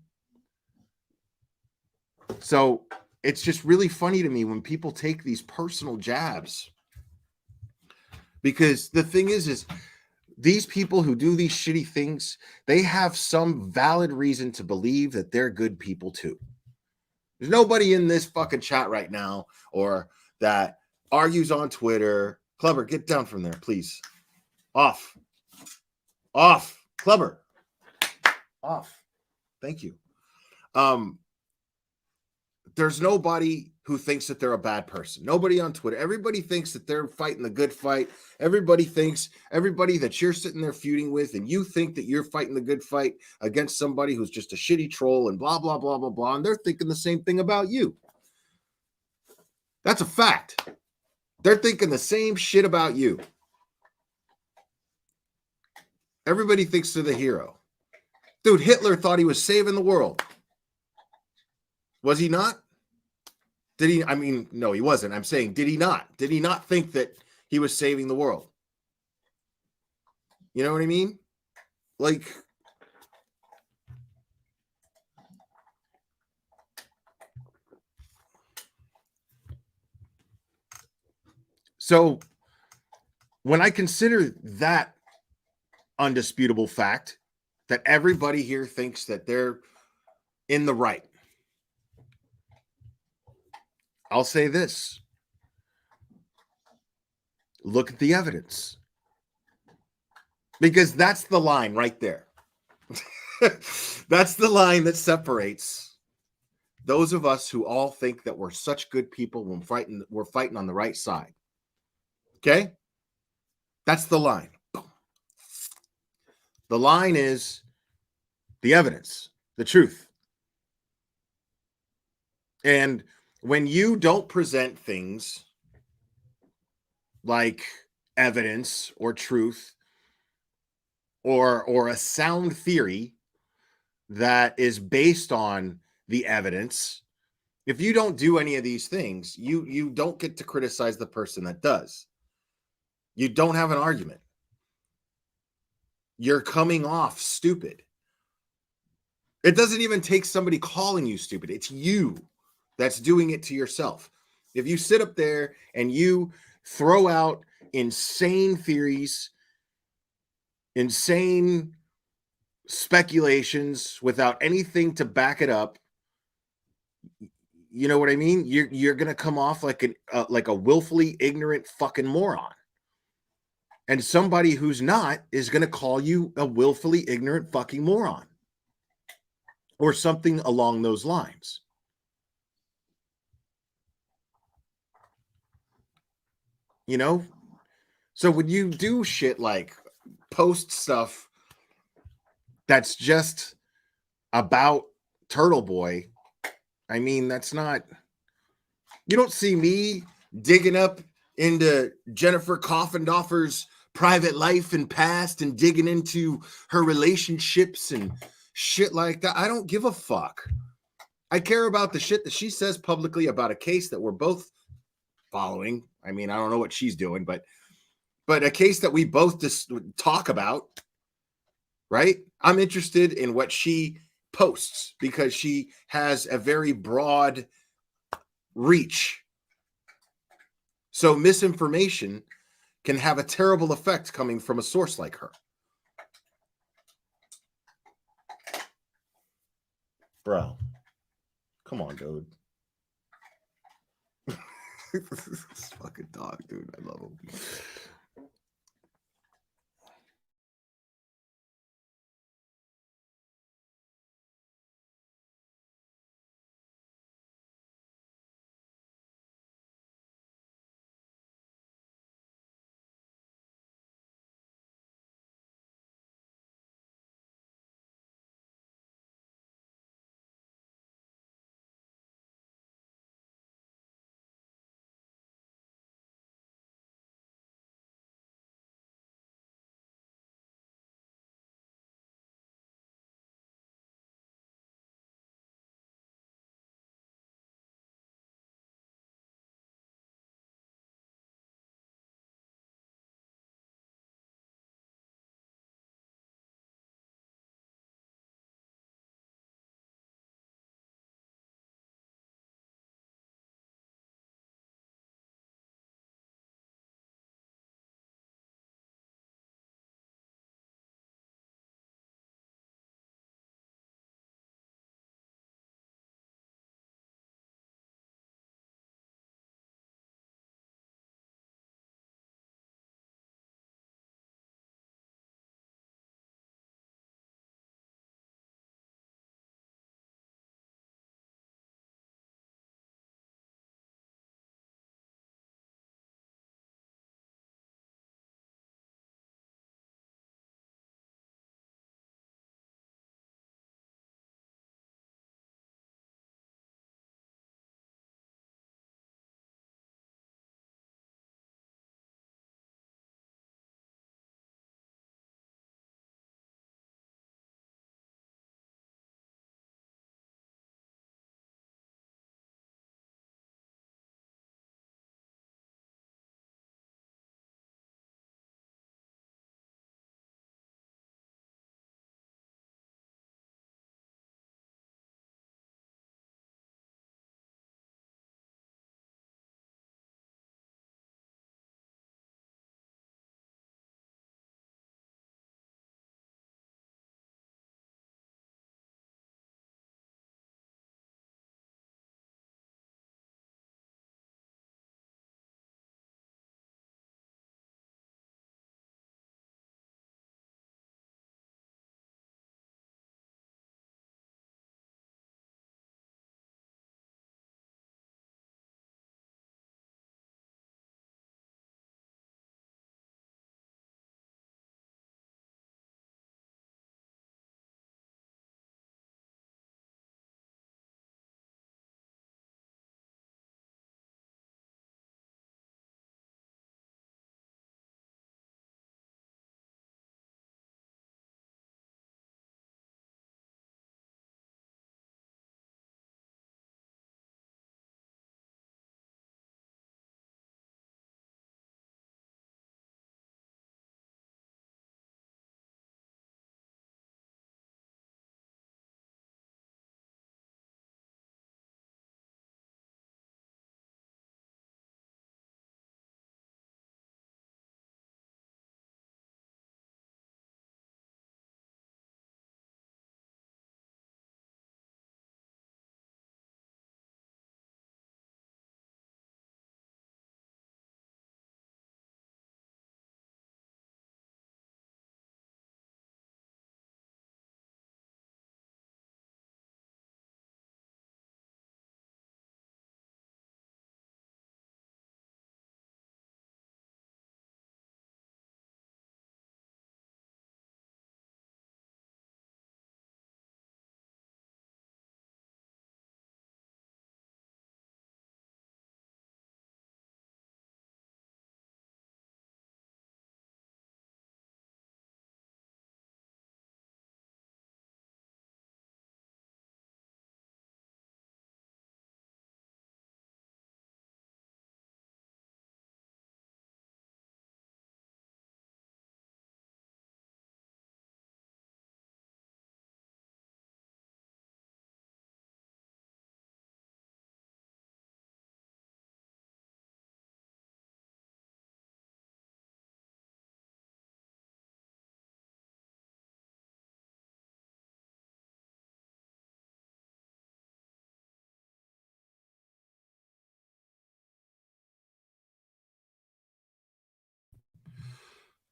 So it's just really funny to me when people take these personal jabs, because the thing is these people who do these shitty things, they have some valid reason to believe that they're good people too. There's nobody in this fucking chat right now or that argues on Twitter. Clubber, get down from there, please. Off. Clubber. Off. Thank you. There's nobody who thinks that they're a bad person. Nobody on Twitter. Everybody thinks that they're fighting the good fight. Everybody that you're sitting there feuding with, and you think that you're fighting the good fight against somebody who's just a shitty troll and blah, blah, blah, blah, blah. And they're thinking the same thing about you. That's a fact. They're thinking the same shit about you. Everybody thinks they're the hero. Dude, Hitler thought he was saving the world. Was he not? Did he? I mean, no, he wasn't. I'm saying, did he not? Did he not think that he was saving the world? You know what I mean? Like, so when I consider that undisputable fact that everybody here thinks that they're in the right, I'll say this. Look at the evidence. Because that's the line right there. That's the line that separates those of us who all think that we're such good people when we're fighting on the right side. Okay? That's the line. The line is the evidence, the truth. And when you don't present things like evidence or truth or a sound theory that is based on the evidence, if you don't do any of these things, you don't get to criticize the person that does. You don't have an argument. You're coming off stupid. It doesn't even take somebody calling you stupid. It's you that's doing it to yourself. If you sit up there and you throw out insane theories, insane speculations without anything to back it up, you know what I mean? You're gonna come off like a willfully ignorant fucking moron. And somebody who's not is gonna call you a willfully ignorant fucking moron. Or something along those lines. You know? So when you do shit like post stuff that's just about Turtle Boy, I mean, that's not... You don't see me digging up into Jennifer Coffindoffer's private life and past and digging into her relationships and shit like that. I don't give a fuck. I care about the shit that she says publicly about a case that we're both following. I mean, I don't know what she's doing, but a case that we both just talk about, right? I'm interested in what she posts because she has a very broad reach. So misinformation can have a terrible effect coming from a source like her. Bro, come on, dude. This fucking dog, dude. I love him.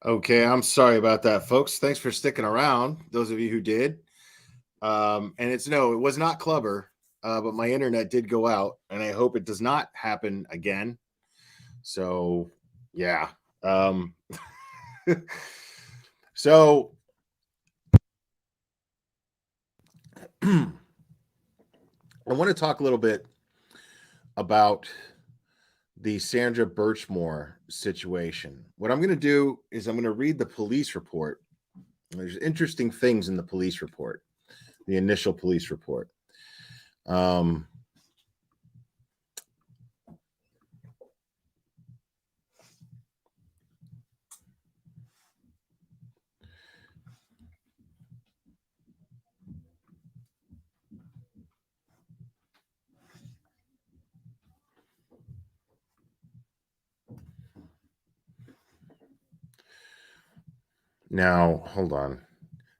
Okay, I'm sorry about that, folks. Thanks for sticking around, those of you who did. And it was not Clubber, but my internet did go out, and I hope it does not happen again. So, yeah. So, I want to talk a little bit about the Sandra Birchmore situation. What I'm going to do is I'm going to read the police report. There's interesting things in the police report, the initial police report. Now, hold on.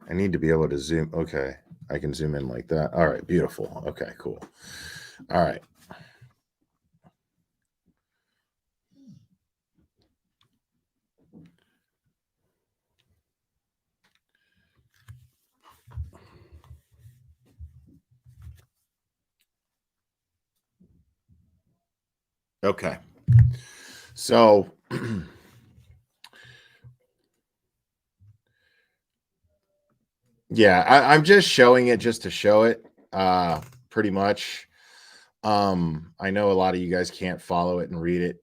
I need to be able to zoom. Okay. I can zoom in like that. All right. Beautiful. Okay, cool. All right. Okay. So, yeah, I'm just showing it just to show it, pretty much. I know a lot of you guys can't follow it and read it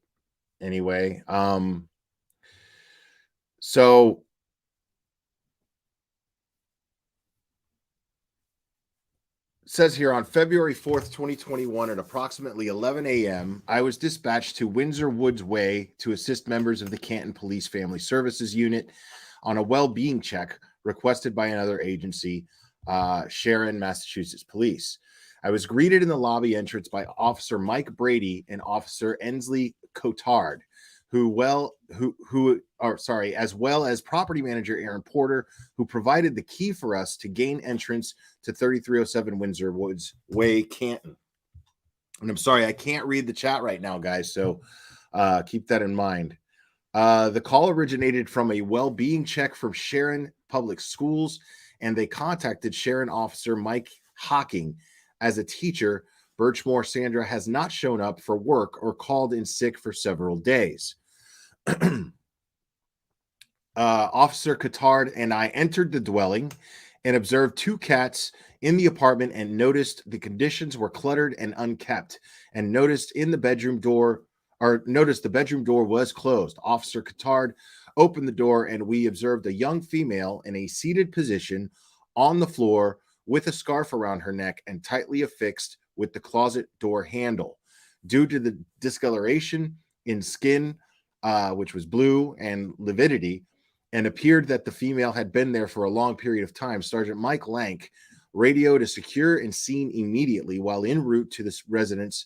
anyway. So it says here on February 4th, 2021 at approximately 11 a.m., I was dispatched to Windsor Woods Way to assist members of the Canton Police Family Services Unit on a well-being check requested by another agency, Sharon, Massachusetts Police. I was greeted in the lobby entrance by Officer Mike Brady and Officer Ensley Cotard, as well as property manager Aaron Porter, who provided the key for us to gain entrance to 3307 Windsor Woods Way, Canton. And I'm sorry, I can't read the chat right now, guys, so keep that in mind. The call originated from a well-being check from Sharon Public Schools, and they contacted Sharon Officer Mike Hocking. As a teacher, Birchmore Sandra has not shown up for work or called in sick for several days. Officer Cotard and I entered the dwelling and observed two cats in the apartment and noticed the conditions were cluttered and unkept, and noticed the bedroom door was closed. Officer Cotard opened the door and we observed a young female in a seated position on the floor with a scarf around her neck and tightly affixed with the closet door handle. Due to the discoloration in skin, which was blue, and lividity, and appeared that the female had been there for a long period of time, Sergeant Mike Lank radioed a secure and scene immediately. While en route to this residence,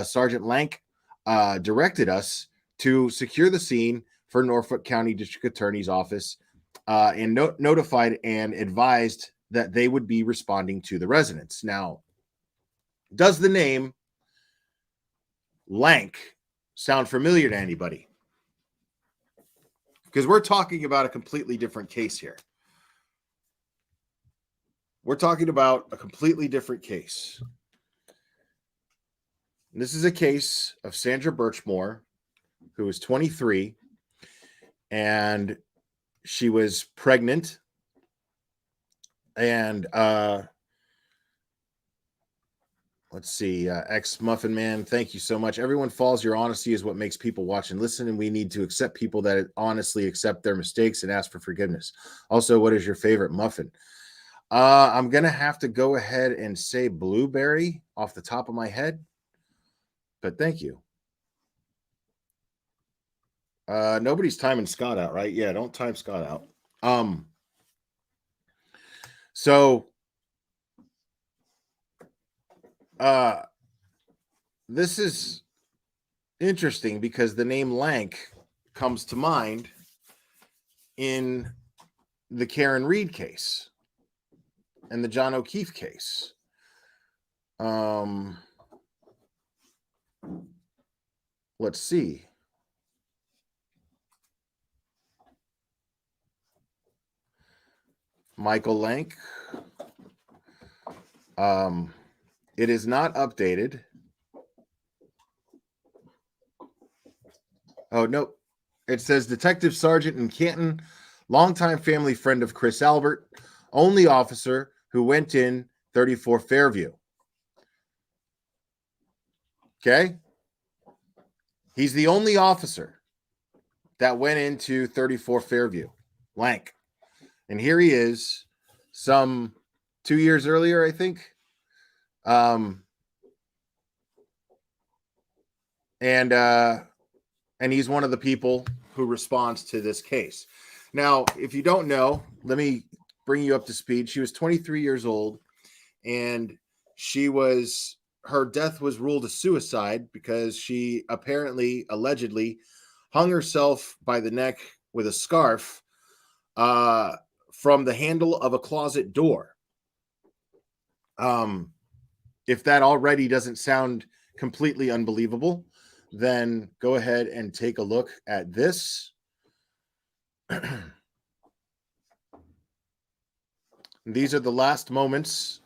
Sergeant Lank directed us to secure the scene for Norfolk County District Attorney's Office, and notified and advised that they would be responding to the residents. Now, does the name Lank sound familiar to anybody? Because we're talking about a completely different case here. We're talking about a completely different case. And this is a case of Sandra Birchmore, who was 23, and she was pregnant. And let's see, ex-Muffin Man, thank you so much. Everyone falls. Your honesty is what makes people watch and listen, and we need to accept people that honestly accept their mistakes and ask for forgiveness. Also, what is your favorite muffin? I'm going to have to go ahead and say blueberry off the top of my head, but thank you. Nobody's timing Scott out, right? Yeah, don't time Scott out. So this is interesting because the name Lank comes to mind in the Karen Reed case and the John O'Keefe case. Let's see. Michael Lank. It is not updated. Oh, no. It says Detective Sergeant in Canton, longtime family friend of Chris Albert, only officer who went in 34 Fairview. Okay? He's the only officer that went into 34 Fairview. Lank. And here he is, some 2 years earlier, I think. And he's one of the people who responds to this case. Now, if you don't know, let me bring you up to speed. She was 23 years old, and her death was ruled a suicide because she allegedly hung herself by the neck with a scarf from the handle of a closet door. If that already doesn't sound completely unbelievable, then go ahead and take a look at this. These are the last moments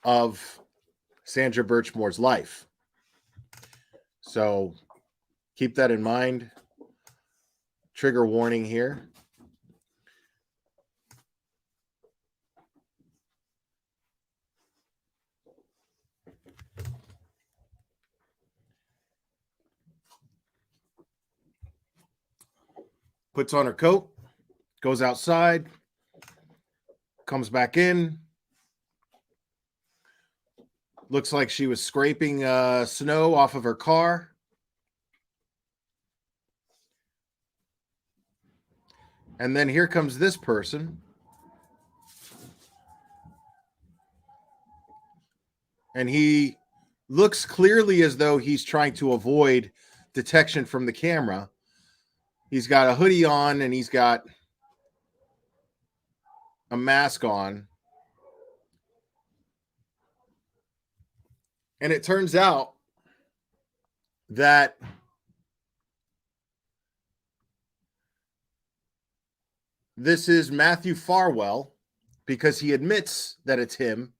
of Sandra Birchmore's life. So keep that in mind. Trigger warning here. Puts on her coat, goes outside, comes back in. Looks like she was scraping snow off of her car. And then here comes this person. And he looks clearly as though he's trying to avoid detection from the camera. He's got a hoodie on and he's got a mask on. And it turns out that this is Matthew Farwell, because he admits that it's him.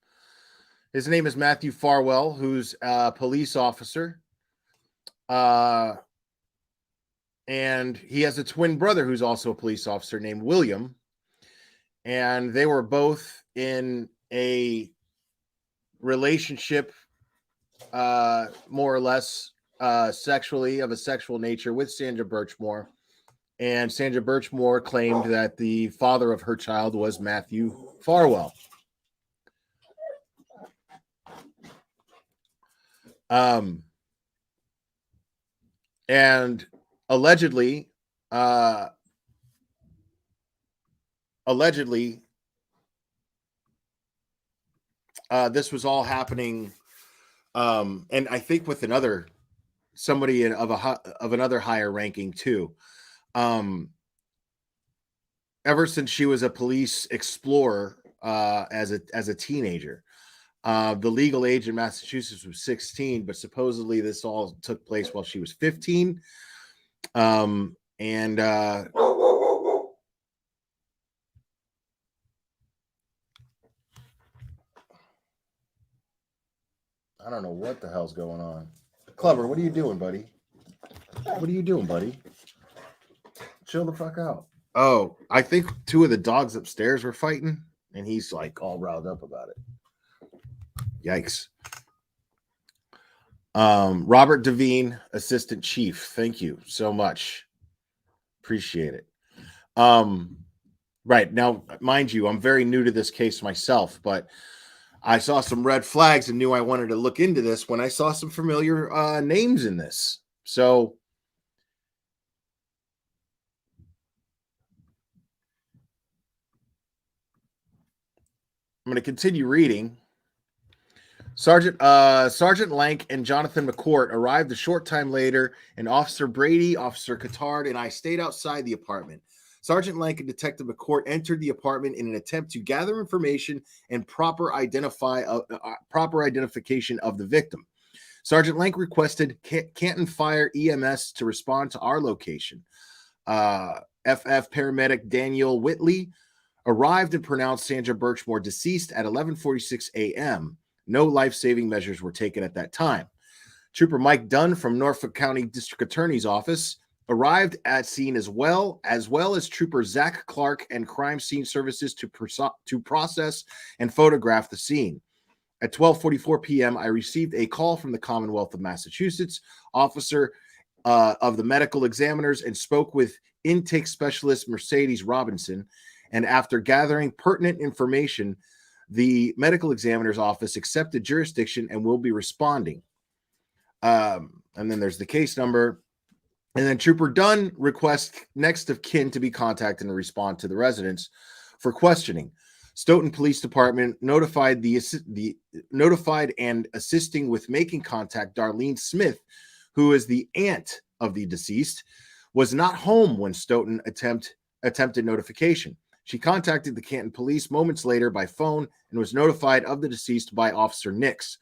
His name is Matthew Farwell, who's a police officer. And he has a twin brother who's also a police officer named William. And they were both in a relationship, more or less sexually, of a sexual nature, with Sandra Birchmore. And Sandra Birchmore claimed that the father of her child was Matthew Farwell. And allegedly, this was all happening, and I think with somebody of another higher ranking too. Ever since she was a police explorer as a teenager. The legal age in Massachusetts was 16, but supposedly this all took place while she was 15. I don't know what the hell's going on. Clever, what are you doing, buddy? What are you doing, buddy? Chill the fuck out. Oh, I think two of the dogs upstairs were fighting, and he's like all riled up about it. Yikes. Robert Devine, Assistant Chief. Thank you so much. Appreciate it. Right. Now, mind you, I'm very new to this case myself, but I saw some red flags and knew I wanted to look into this when I saw some familiar names in this. So I'm going to continue reading. Sergeant Lank and Jonathan McCourt arrived a short time later, and Officer Brady, Officer Cotard, and I stayed outside the apartment. Sergeant Lank and Detective McCourt entered the apartment in an attempt to gather information and proper identification of the victim. Sergeant Lank requested Canton Fire EMS to respond to our location. FF paramedic Daniel Whitley arrived and pronounced Sandra Birchmore deceased at 11:46 a.m. No life-saving measures were taken at that time. Trooper Mike Dunn from Norfolk County District Attorney's Office arrived at scene as well as Trooper Zach Clark and Crime Scene Services to process and photograph the scene. At 12:44 p.m., I received a call from the Commonwealth of Massachusetts officer of the medical examiners and spoke with intake specialist Mercedes Robinson. And after gathering pertinent information, the medical examiner's office accepted jurisdiction and will be responding. And then there's the case number. And then Trooper Dunn requests next of kin to be contacted and respond to the residents for questioning. Stoughton Police Department notified and assisting with making contact. Darlene Smith, who is the aunt of the deceased, was not home when Stoughton attempted notification. She contacted the Canton Police moments later by phone and was notified of the deceased by Officer Nix.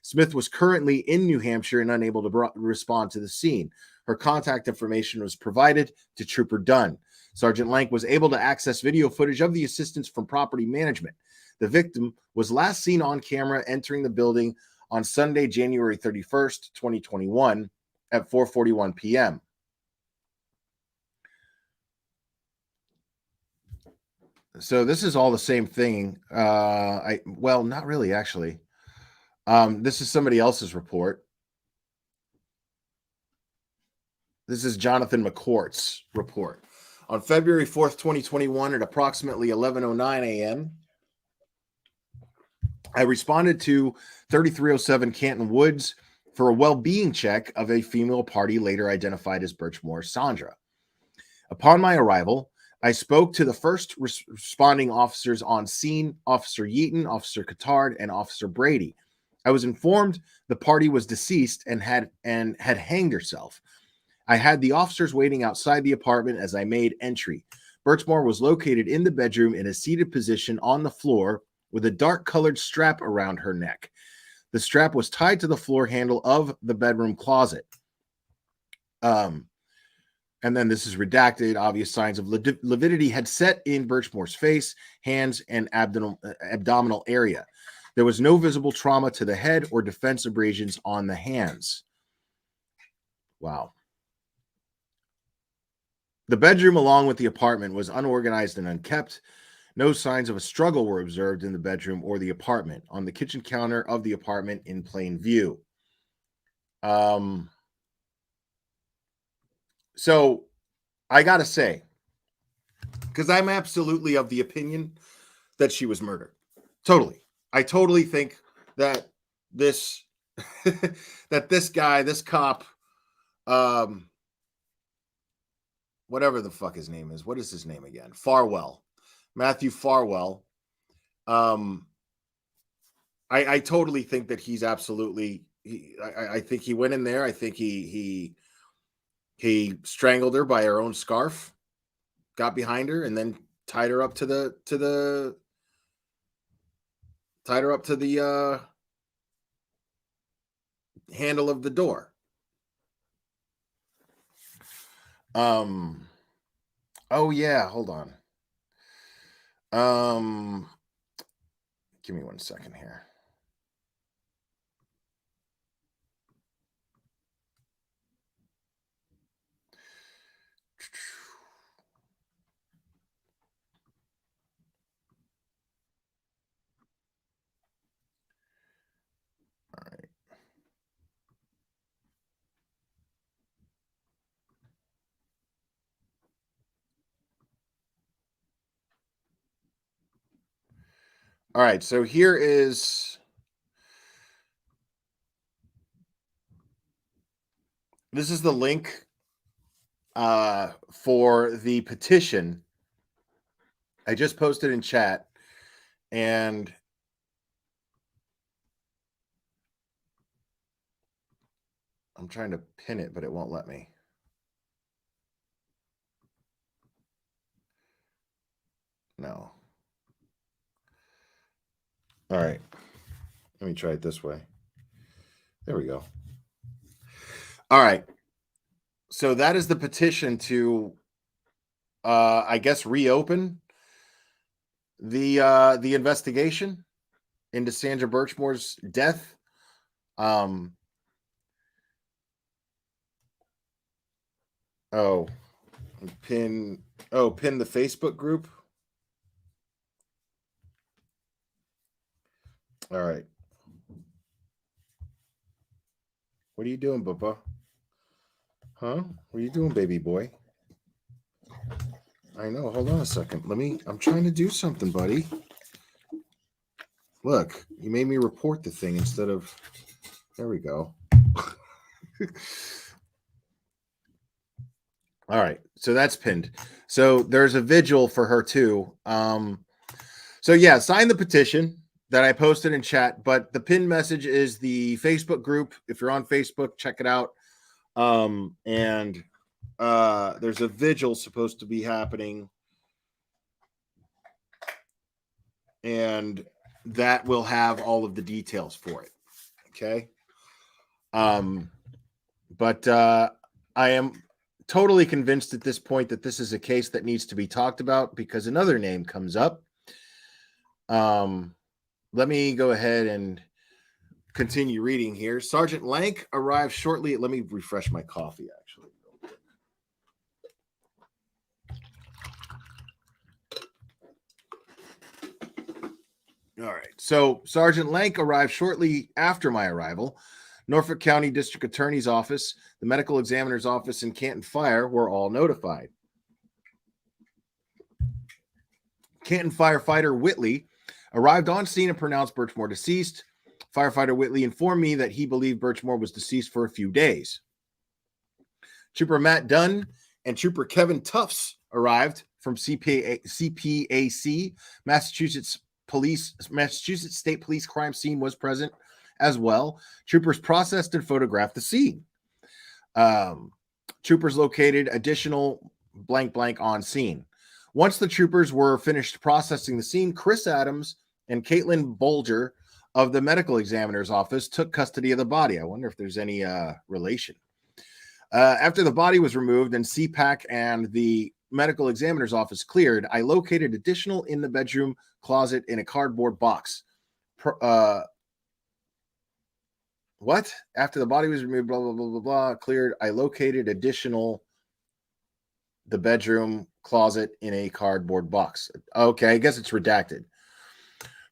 Smith was currently in New Hampshire and unable to respond to the scene. Her contact information was provided to Trooper Dunn. Sergeant Lank was able to access video footage of the assistants from property management. The victim was last seen on camera entering the building on Sunday, January 31st, 2021 at 4:41 p.m. So this is all the same thing. Well, not really, actually. This is somebody else's report. This is Jonathan McCourt's report. On February 4th, 2021, at approximately 11:09 a.m., I responded to 3307 Canton Woods for a well-being check of a female party later identified as Birchmore Sandra. Upon my arrival, I spoke to the first responding officers on scene, Officer Yeaton, Officer Cotard, and Officer Brady. I was informed the party was deceased and had hanged herself. I had the officers waiting outside the apartment as I made entry. Birchmore was located in the bedroom in a seated position on the floor with a dark-colored strap around her neck. The strap was tied to the floor handle of the bedroom closet. And then this is redacted. Obvious signs of lividity had set in Birchmore's face, hands, and abdominal area. There was no visible trauma to the head or defense abrasions on the hands. Wow. The bedroom, along with the apartment, was unorganized and unkept. No signs of a struggle were observed in the bedroom or the apartment. On the kitchen counter of the apartment in plain view. So I got to say, because I'm absolutely of the opinion that she was murdered. Totally. I totally think that this, that this guy, this cop, whatever the fuck his name is. What is his name again? Farwell. Matthew Farwell. I totally think that he's absolutely, I think he went in there. I think he strangled her by her own scarf, got behind her, and then tied her up to the handle of the door. Oh yeah, hold on. Give me 1 second here. All right, so here is this is the link for the petition. I just posted in chat, and I'm trying to pin it, but it won't let me. No. All right. Let me try it this way. There we go. All right. So that is the petition to, I guess, reopen. the investigation into Sandra Birchmore's death. Pin the Facebook group. All right. What are you doing, Bubba? Huh? What are you doing, baby boy? I know. Hold on a second. I'm trying to do something, buddy. Look, you made me report the thing instead of. There we go. All right. So that's pinned. So there's a vigil for her too. So yeah, sign the petition that I posted in chat, but the pinned message is the Facebook group. If you're on Facebook, check it out. And there's a vigil supposed to be happening, and that will have all of the details for it. Okay. But I am totally convinced at this point that this is a case that needs to be talked about because another name comes up. Let me go ahead and continue reading here. Sergeant Lank arrived shortly. Let me refresh my coffee, actually. All right. So Sergeant Lank arrived shortly after my arrival. Norfolk County District Attorney's Office, the Medical Examiner's Office, and Canton Fire were all notified. Canton firefighter Whitley arrived on scene and pronounced Birchmore deceased. Firefighter Whitley informed me that he believed Birchmore was deceased for a few days. Trooper Matt Dunn and Trooper Kevin Tufts arrived from CPAC. Massachusetts State Police crime scene was present as well. Troopers processed and photographed the scene. Troopers located additional blank on scene. Once the troopers were finished processing the scene, Chris Adams and Caitlin Bolger of the medical examiner's office took custody of the body. I wonder if there's any relation. After the body was removed and CPAC and the medical examiner's office cleared, I located additional in the bedroom closet in a cardboard box. What? After the body was removed, blah, blah, blah, blah, blah, cleared, I located additional the bedroom closet in a cardboard box. Okay, I guess it's redacted.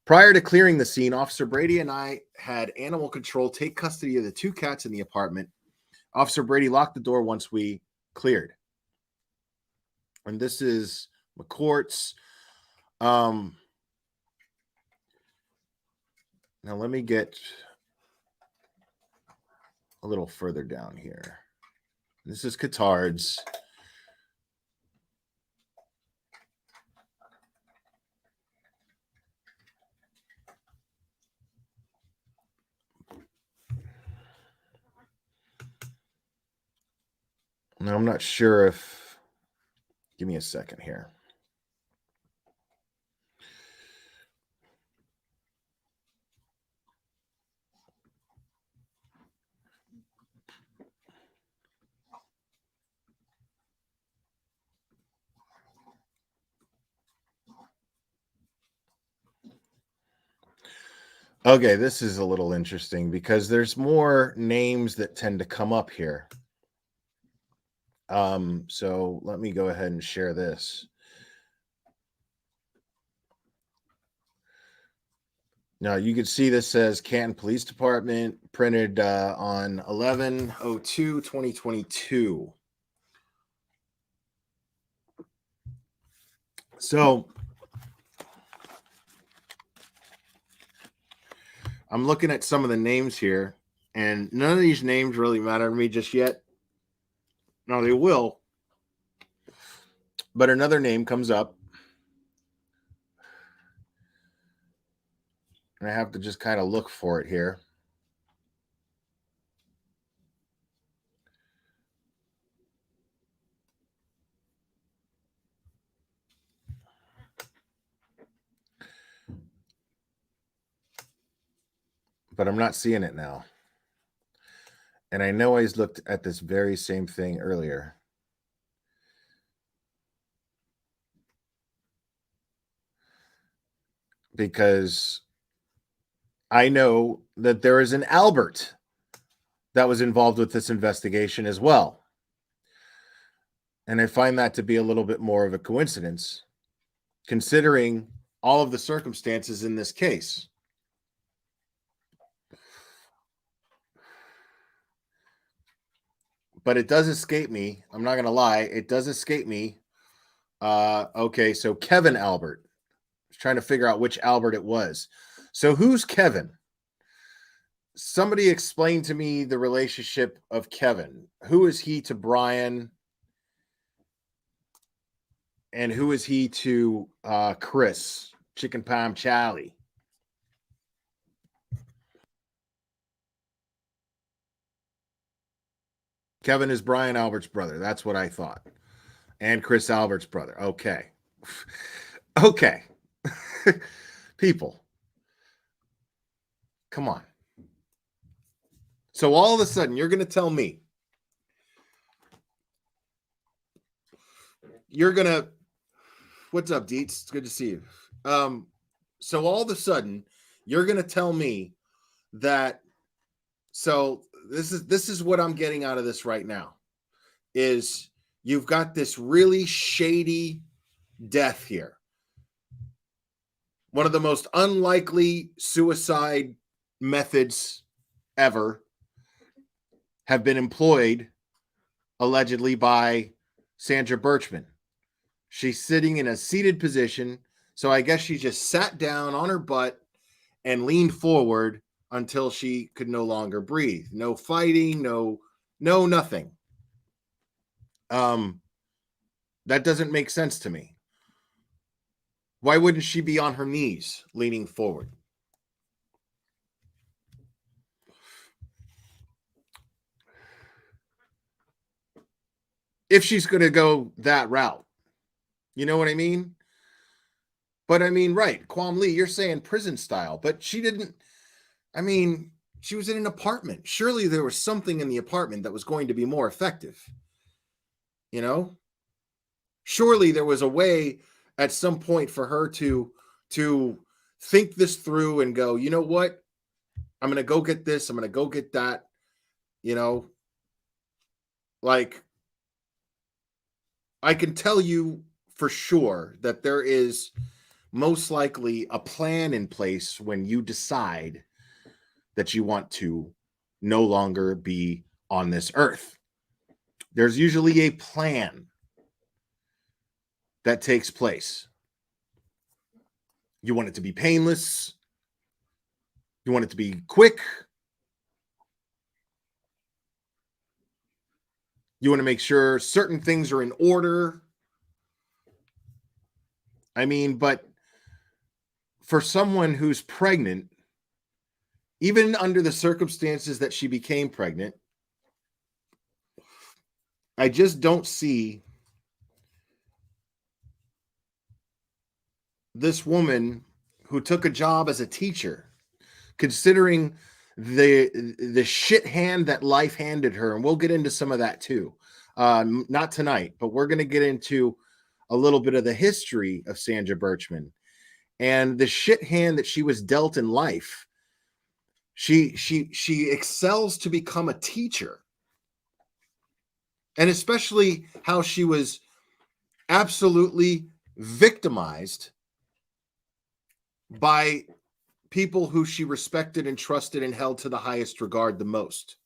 Prior to clearing the scene, Officer Brady and I had animal control take custody of the two cats in the apartment. Officer Brady locked the door once we cleared. And this is McCourt's. Now let me get a little further down here. This is Cotard's. Now, I'm not sure if... Give me a second here. Okay, this is a little interesting because there's more names that tend to come up here. So let me go ahead and share this. Now you can see this says Canton Police Department, printed on 11/02/2022. So I'm looking at some of the names here, and none of these names really matter to me just yet. No, they will. But another name comes up. And I have to just kind of look for it here. But I'm not seeing it now. And I know I looked at this very same thing earlier. because I know that there is an Albert that was involved with this investigation as well. And I find that to be a little bit more of a coincidence, considering all of the circumstances in this case. But it does escape me. I'm not going to lie. It does escape me. Okay, so Kevin Albert. I was trying to figure out which Albert it was. So who's Kevin? Somebody explain to me the relationship of Kevin. Who is he to Brian? And who is he to Chris? Chicken Palm Charlie. Kevin is Brian Albert's brother. That's what I thought. And Chris Albert's brother. Okay. Okay. People. Come on. So all of a sudden, you're going to tell me. You're going to. What's up, Deets? It's good to see you. So all of a sudden, you're going to tell me that. So this is what I'm getting out of this right now. Is you've got this really shady death here. One of the most unlikely suicide methods ever have been employed, allegedly, by Sandra Birchmore. She's sitting in a seated position, so I guess she just sat down on her butt and leaned forward until she could no longer breathe. No fighting, no nothing. That doesn't make sense to me. Why wouldn't she be on her knees leaning forward? If she's going to go that route. You know what I mean? But I mean, right, Kwam Lee, you're saying prison style, but she didn't. I mean, she was in an apartment. Surely there was something in the apartment that was going to be more effective. You know? Surely there was a way at some point for her to think this through and go, you know what? I'm going to go get this. I'm going to go get that. You know? Like, I can tell you for sure that there is most likely a plan in place when you decide that you want to no longer be on this earth. There's usually a plan that takes place. You want it to be painless. You want it to be quick. You want to make sure certain things are in order. I mean, but for someone who's pregnant, even under the circumstances that she became pregnant, I just don't see this woman who took a job as a teacher, considering the shit hand that life handed her, and we'll get into some of that too. Not tonight, but we're going to get into a little bit of the history of Sandra Birchmore and the shit hand that she was dealt in life. She excels to become a teacher, and especially how she was absolutely victimized by people who she respected and trusted and held to the highest regard the most.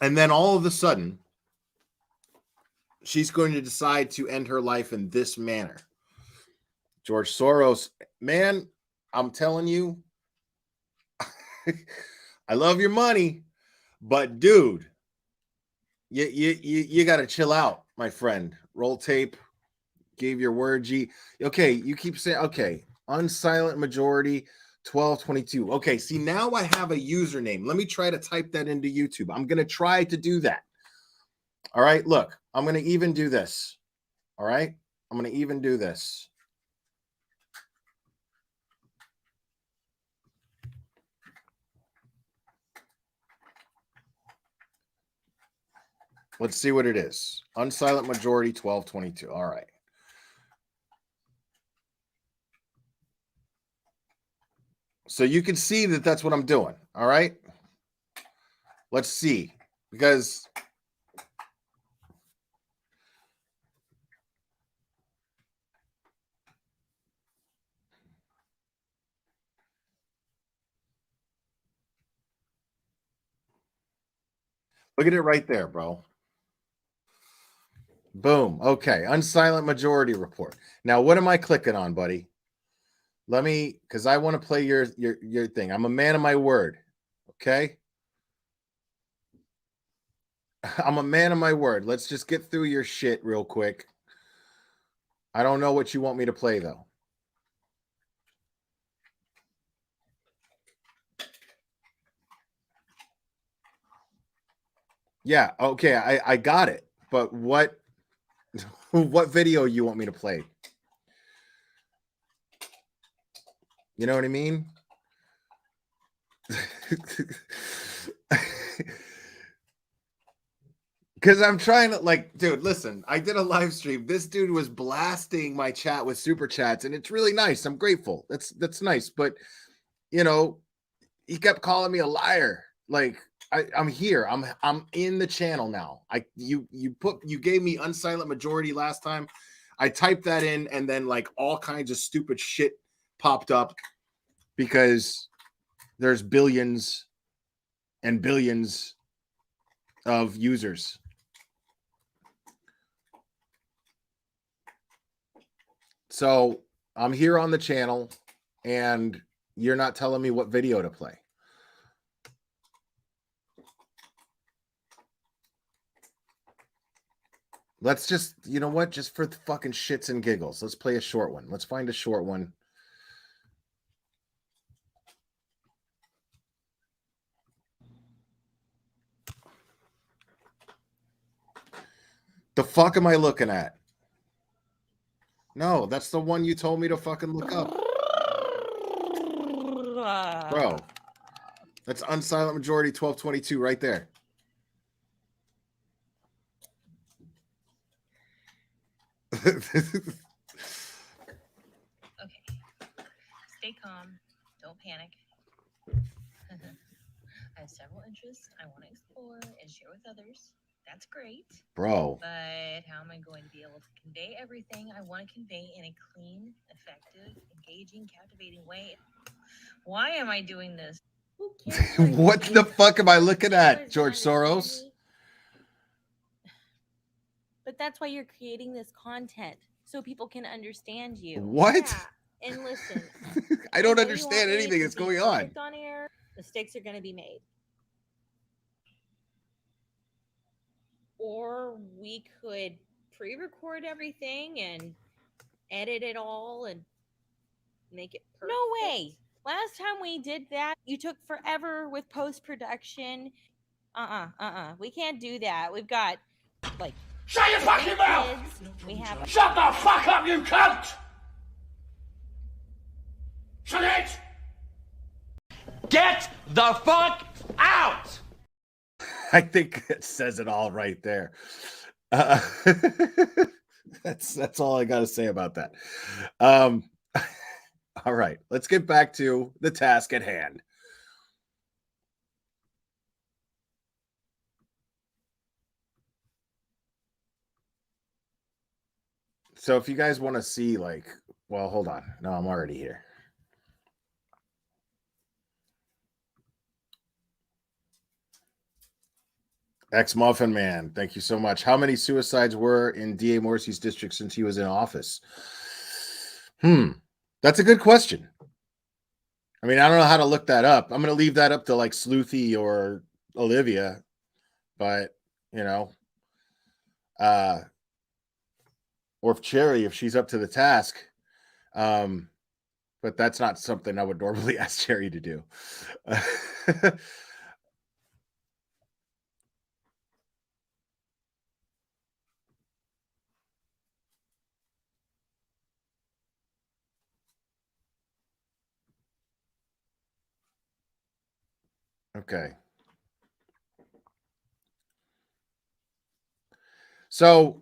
And then all of a sudden, she's going to decide to end her life in this manner. George Soros, man, I'm telling you, I love your money, but dude, you got to chill out, my friend. Roll tape, gave your word, G. Okay, you keep saying, okay, unsilent majority, 1222. Okay, see, now I have a username. Let me try to type that into YouTube. I'm going to try to do that. All right, look, I'm going to even do this. All right, I'm going to even do this. Let's see what it is. Unsilent majority 1222. All right. So you can see that that's what I'm doing. All right. Let's see. Because look at it right there, bro. Boom. Okay. Unsilent majority report. Now, what am I clicking on, buddy? Let me, because I want to play your thing. I'm a man of my word. Okay. I'm a man of my word. Let's just get through your shit real quick. I don't know what you want me to play, though. Yeah, okay, I got it. But what what video you want me to play? You know what I mean? Because I'm trying to, like, dude, listen, I did a live stream. This dude was blasting my chat with super chats, and it's really nice. I'm grateful. That's nice. But, you know, he kept calling me a liar. Like, I'm here. I'm in the channel now. You gave me unsilent majority last time. I typed that in, and then like all kinds of stupid shit popped up because there's billions and billions of users. So I'm here on the channel, and you're not telling me what video to play. Let's just, you know what? Just for the fucking shits and giggles, let's play a short one. Let's find a short one. The fuck am I looking at? No, that's the one you told me to fucking look up. Bro, that's unsilent majority 1222 right there. Okay. Stay calm. Don't panic. I have several interests I want to explore and share with others. That's great. Bro. But how am I going to be able to convey everything I want to convey in a clean, effective, engaging, captivating way? Why am I doing this? What the fuck am I looking at, George Soros? But that's why you're creating this content, so people can understand you. What? Yeah. And listen, I don't understand anything that's going on. On air, mistakes are going to be made. Or we could pre-record everything and edit it all and make it perfect. No way. Last time we did that, you took forever with post-production. We can't do that. We've got, like, shut your fucking mouth! We have. Shut the fuck up, you cunt! Shut it! Get the fuck out! I think it says it all right there. That's all I got to say about that. All right, let's get back to the task at hand. So if you guys want to see, like, well, hold on. No, I'm already here. Ex-Muffin Man, thank you so much. How many suicides were in D.A. Morrissey's district since he was in office? That's a good question. I mean, I don't know how to look that up. I'm going to leave that up to like Sleuthy or Olivia, but you know, or if Cherry, if she's up to the task. But that's not something I would normally ask Cherry to do. Okay. So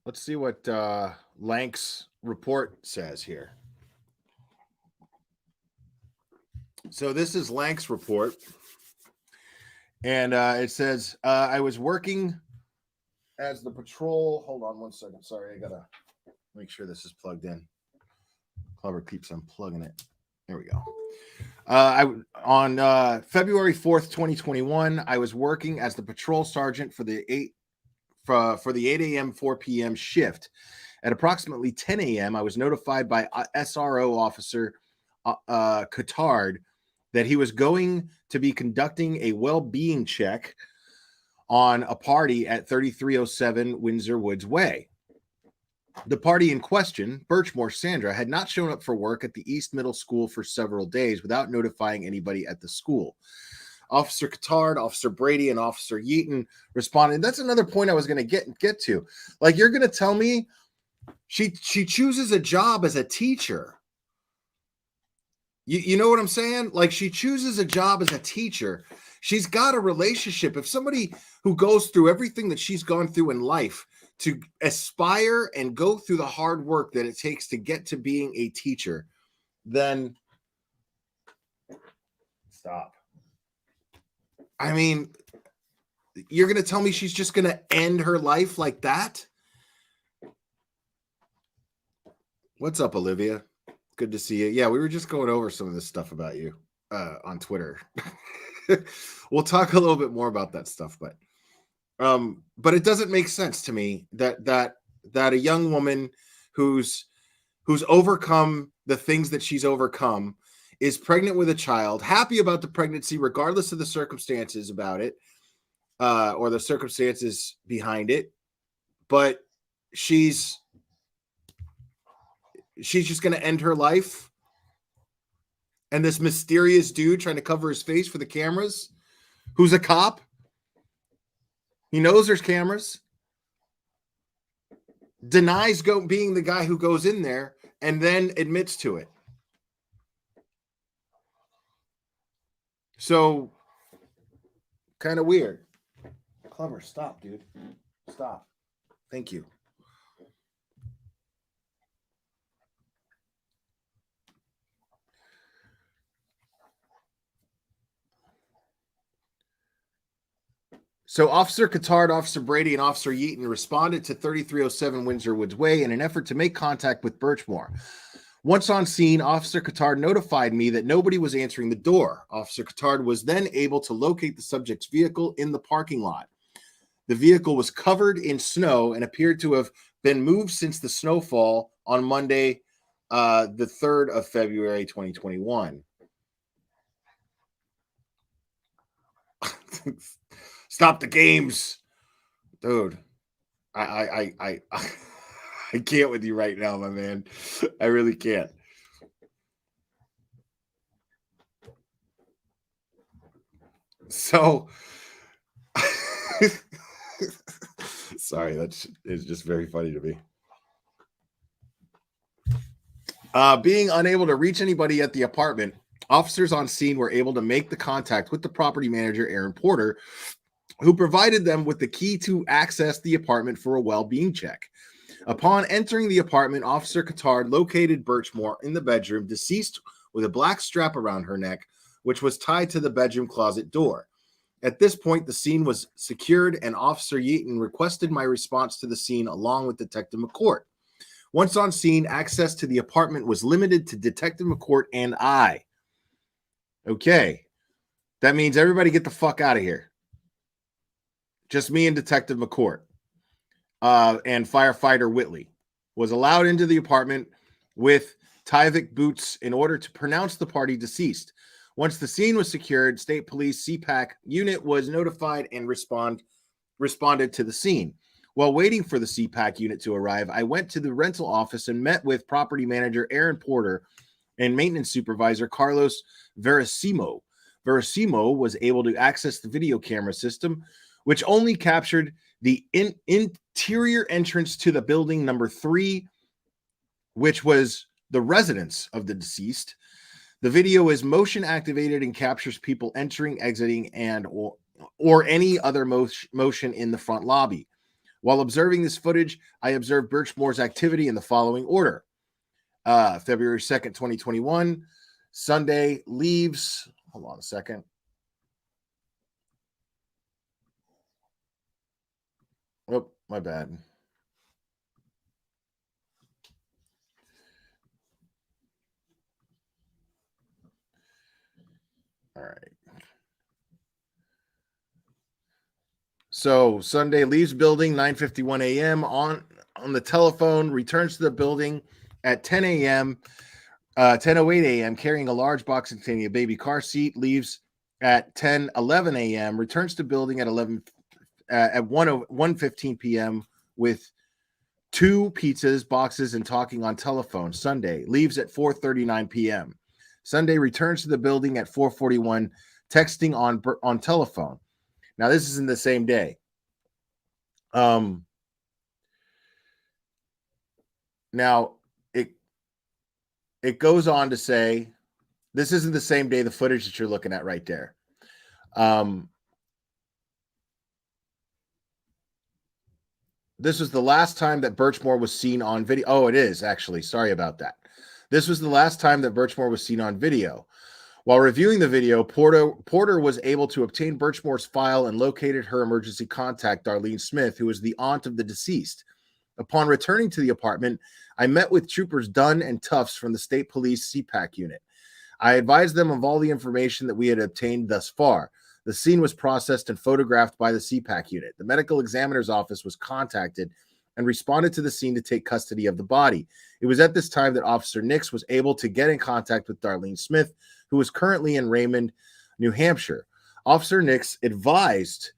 let's see what Lank's report says here. So this is Lank's report. And it says, I was working as the patrol. Hold on one second. Sorry, I got to make sure this is plugged in. Clever keeps unplugging it. There we go. On February 4th, 2021, I was working as the patrol sergeant for the 8 a.m., 4 p.m. shift. At approximately 10 a.m., I was notified by SRO officer Cotard that he was going to be conducting a well-being check on a party at 3307 Windsor Woods Way. The party in question, Birchmore Sandra, had not shown up for work at the East Middle School for several days without notifying anybody at the school. Officer Cotard, Officer Brady, and Officer Yeaton responded. That's another point I was going to get to. Like, you're going to tell me she chooses a job as a teacher. You know what I'm saying? Like, she chooses a job as a teacher. She's got a relationship. If somebody who goes through everything that she's gone through in life to aspire and go through the hard work that it takes to get to being a teacher, then stop. I mean, you're going to tell me she's just going to end her life like that? What's up, Olivia? Good to see you. Yeah, we were just going over some of this stuff about you on Twitter. We'll talk a little bit more about that stuff, but it doesn't make sense to me that a young woman who's overcome the things that she's overcome is pregnant with a child, happy about the pregnancy, regardless of the circumstances about it, or the circumstances behind it, but she's just going to end her life. And this mysterious dude trying to cover his face for the cameras, who's a cop, he knows there's cameras, denies being the guy who goes in there, and then admits to it. So, kind of weird. Clever, stop, dude. Stop. Thank you. So Officer Cotard, Officer Brady, and Officer Yeaton responded to 3307 Windsor Woods Way in an effort to make contact with Birchmore. Once on scene, Officer Cotard notified me that nobody was answering the door. Officer Cotard was then able to locate the subject's vehicle in the parking lot. The vehicle was covered in snow and appeared to have been moved since the snowfall on Monday, the 3rd of February, 2021. Stop the games, dude. I can't with you right now, my man. I really can't. So, sorry, that is just very funny to me. Being unable to reach anybody at the apartment, officers on scene were able to make the contact with the property manager, Aaron Porter, who provided them with the key to access the apartment for a well-being check. Upon entering the apartment, Officer Cotard located Birchmore in the bedroom, deceased with a black strap around her neck, which was tied to the bedroom closet door. At this point, the scene was secured, and Officer Yeaton requested my response to the scene along with Detective McCourt. Once on scene, access to the apartment was limited to Detective McCourt and I. Okay. That means everybody get the fuck out of here. Just me and Detective McCourt and firefighter Whitley was allowed into the apartment with Tyvek boots in order to pronounce the party deceased. Once the scene was secured, State Police CPAC unit was notified and responded to the scene. While waiting for the CPAC unit to arrive, I went to the rental office and met with property manager Aaron Porter and maintenance supervisor Carlos Veracimo. Veracimo was able to access the video camera system, which only captured the interior entrance to the building number 3, which was the residence of the deceased. The video is motion activated and captures people entering, exiting, and or any other motion in the front lobby. While observing this footage, I observed Birchmore's activity in the following order. February 2nd, 2021, Sunday, leaves. Hold on a second. Oh, my bad. All right. So Sunday, leaves building 9:51 a.m. on the telephone, returns to the building at 10 a.m. 10:08 a.m. carrying a large box containing a baby car seat, leaves at 10:11 a.m. returns to building at 1:15 p.m. with 2 pizzas, boxes, and talking on telephone. Sunday, leaves at 4:39 p.m. Sunday, returns to the building at 4:41, texting on telephone. Now, this is in the same day. Now, it goes on to say, this isn't the same day, the footage that you're looking at right there. This was the last time that Birchmore was seen on video. Oh, it is, actually. Sorry about that. This was the last time that Birchmore was seen on video. While reviewing the video, Porter was able to obtain Birchmore's file and located her emergency contact, Darlene Smith, who is the aunt of the deceased. Upon returning to the apartment, I met with troopers Dunn and Tufts from the State Police CPAC unit. I advised them of all the information that we had obtained thus far. The scene was processed and photographed by the CPAC unit. The medical examiner's office was contacted and responded to the scene to take custody of the body. It was at this time that Officer Nix was able to get in contact with Darlene Smith, who is currently in Raymond, New Hampshire. Officer Nix advised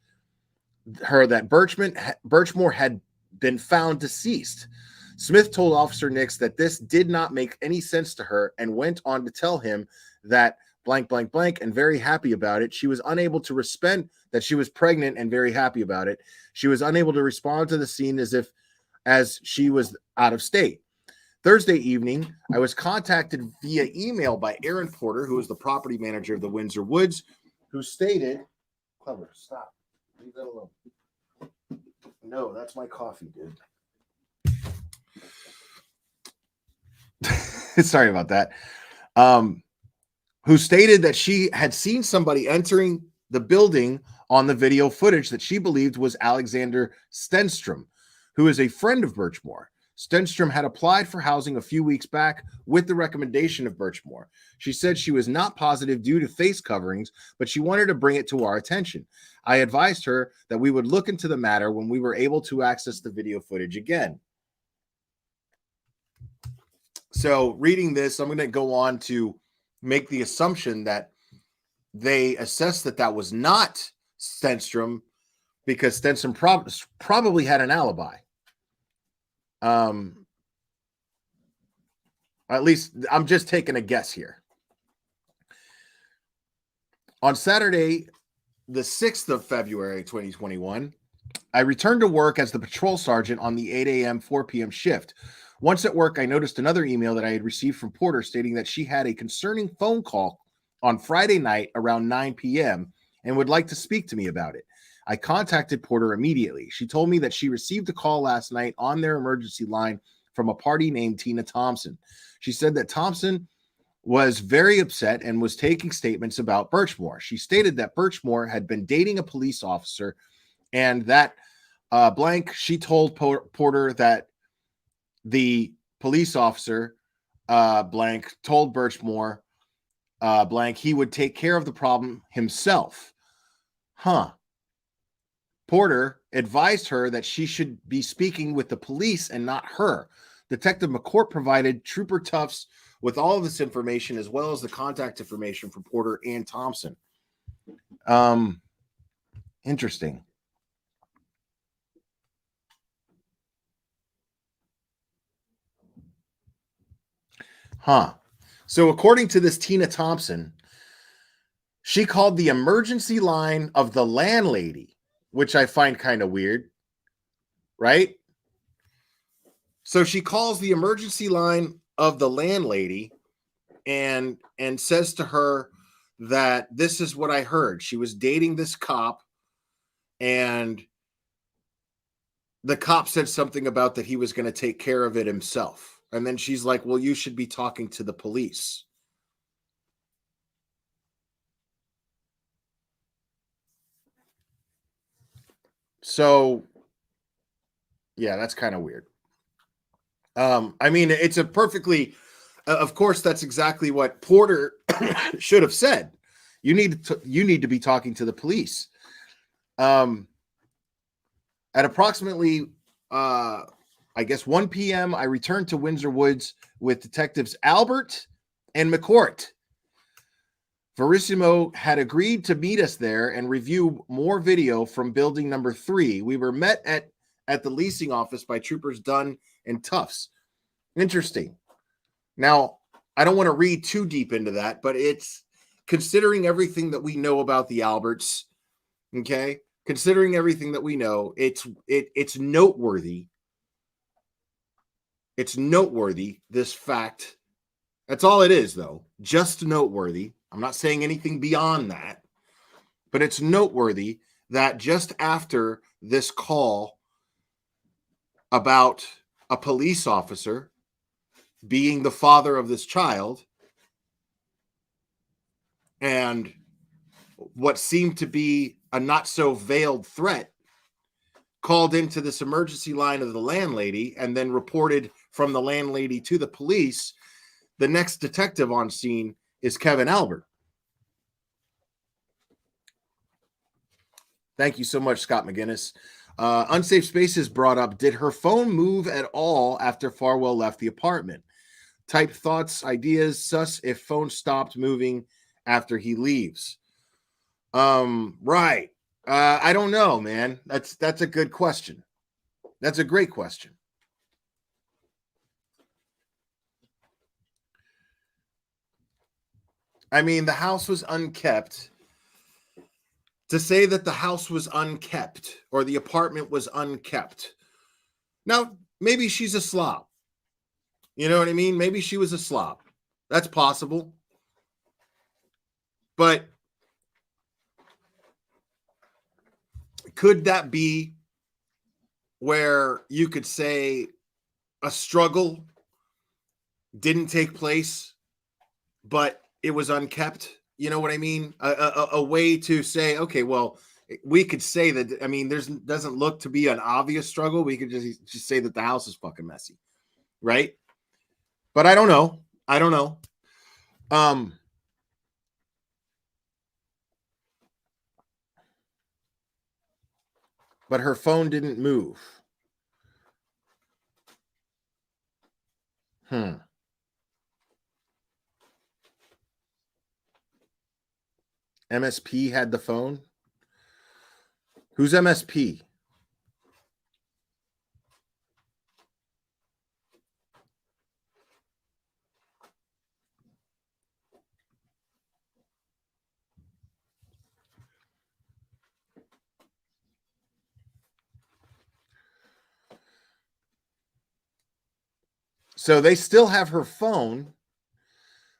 her that Birchmore had been found deceased. Smith told Officer Nix that this did not make any sense to her and went on to tell him that blank, blank, blank, and very happy about it. She was unable to respond that she was pregnant and very happy about it. She was unable to respond to the scene as she was out of state. Thursday evening, I was contacted via email by Aaron Porter, who is the property manager of the Windsor Woods, who stated, Clever, stop. Leave that alone. No, that's my coffee, dude. Sorry about that. Who stated that she had seen somebody entering the building on the video footage that she believed was Alexander Stenstrom, who is a friend of Birchmore. Stenstrom had applied for housing a few weeks back with the recommendation of Birchmore. She said she was not positive due to face coverings, but she wanted to bring it to our attention. I advised her that we would look into the matter when we were able to access the video footage again. So reading this, I'm going to go on to make the assumption that they assessed that that was not Stenstrom because Stenstrom probably had an alibi. At least I'm just taking a guess here. On Saturday, the 6th of February, 2021, I returned to work as the patrol sergeant on the 8 a.m., 4 p.m. shift. Once at work, I noticed another email that I had received from Porter stating that she had a concerning phone call on Friday night around 9 p.m. and would like to speak to me about it. I contacted Porter immediately. She told me that she received a call last night on their emergency line from a party named Tina Thompson. She said that Thompson was very upset and was taking statements about Birchmore. She stated that Birchmore had been dating a police officer and that blank, she told Porter that the police officer blank told Birchmore blank he would take care of the problem himself. Porter advised her that she should be speaking with the police and not her. Detective McCourt provided Trooper Tufts with all of this information as well as the contact information for Porter and Thompson. Interesting. So according to this Tina Thompson, she called the emergency line of the landlady, which I find kind of weird right? So she calls the emergency line of the landlady and says to her that this is what I heard. She was dating this cop, and the cop said something about that he was going to take care of it himself. And then she's like, well, you should be talking to the police. So, yeah, that's kind of weird. I mean, it's a perfectly, of course, that's exactly what Porter should have said. You need to be talking to the police. At approximately, I guess 1 p.m., I returned to Windsor Woods with detectives Albert and McCourt. Verissimo had agreed to meet us there and review more video from building number 3. We were met at the leasing office by troopers Dunn and Tufts. Interesting. Now, I don't want to read too deep into that, but it's considering everything that we know about the Alberts, okay? Considering everything that we know, it's noteworthy. It's noteworthy, this fact. That's all it is, though. Just noteworthy. I'm not saying anything beyond that, but it's noteworthy that just after this call about a police officer being the father of this child and what seemed to be a not so veiled threat called into this emergency line of the landlady and then reported from the landlady to the police, the next detective on scene is Kevin Albert. Thank you so much, Scott McGinnis. Unsafe Spaces brought up, did her phone move at all after Farwell left the apartment? Type thoughts, ideas, sus if phone stopped moving after he leaves. Right. I don't know, man. That's a good question. That's a great question. I mean, the house was unkept. To say that the house was unkept or the apartment was unkept. Now, maybe she's a slob. You know what I mean? Maybe she was a slob. That's possible. But could that be where you could say a struggle didn't take place, but it was unkept? You know what I mean? A way to say, okay, well, we could say that, I mean, doesn't look to be an obvious struggle. We could just say that the house is fucking messy, right? But I don't know. I don't know. But her phone didn't move. MSP had the phone? Who's MSP? So they still have her phone,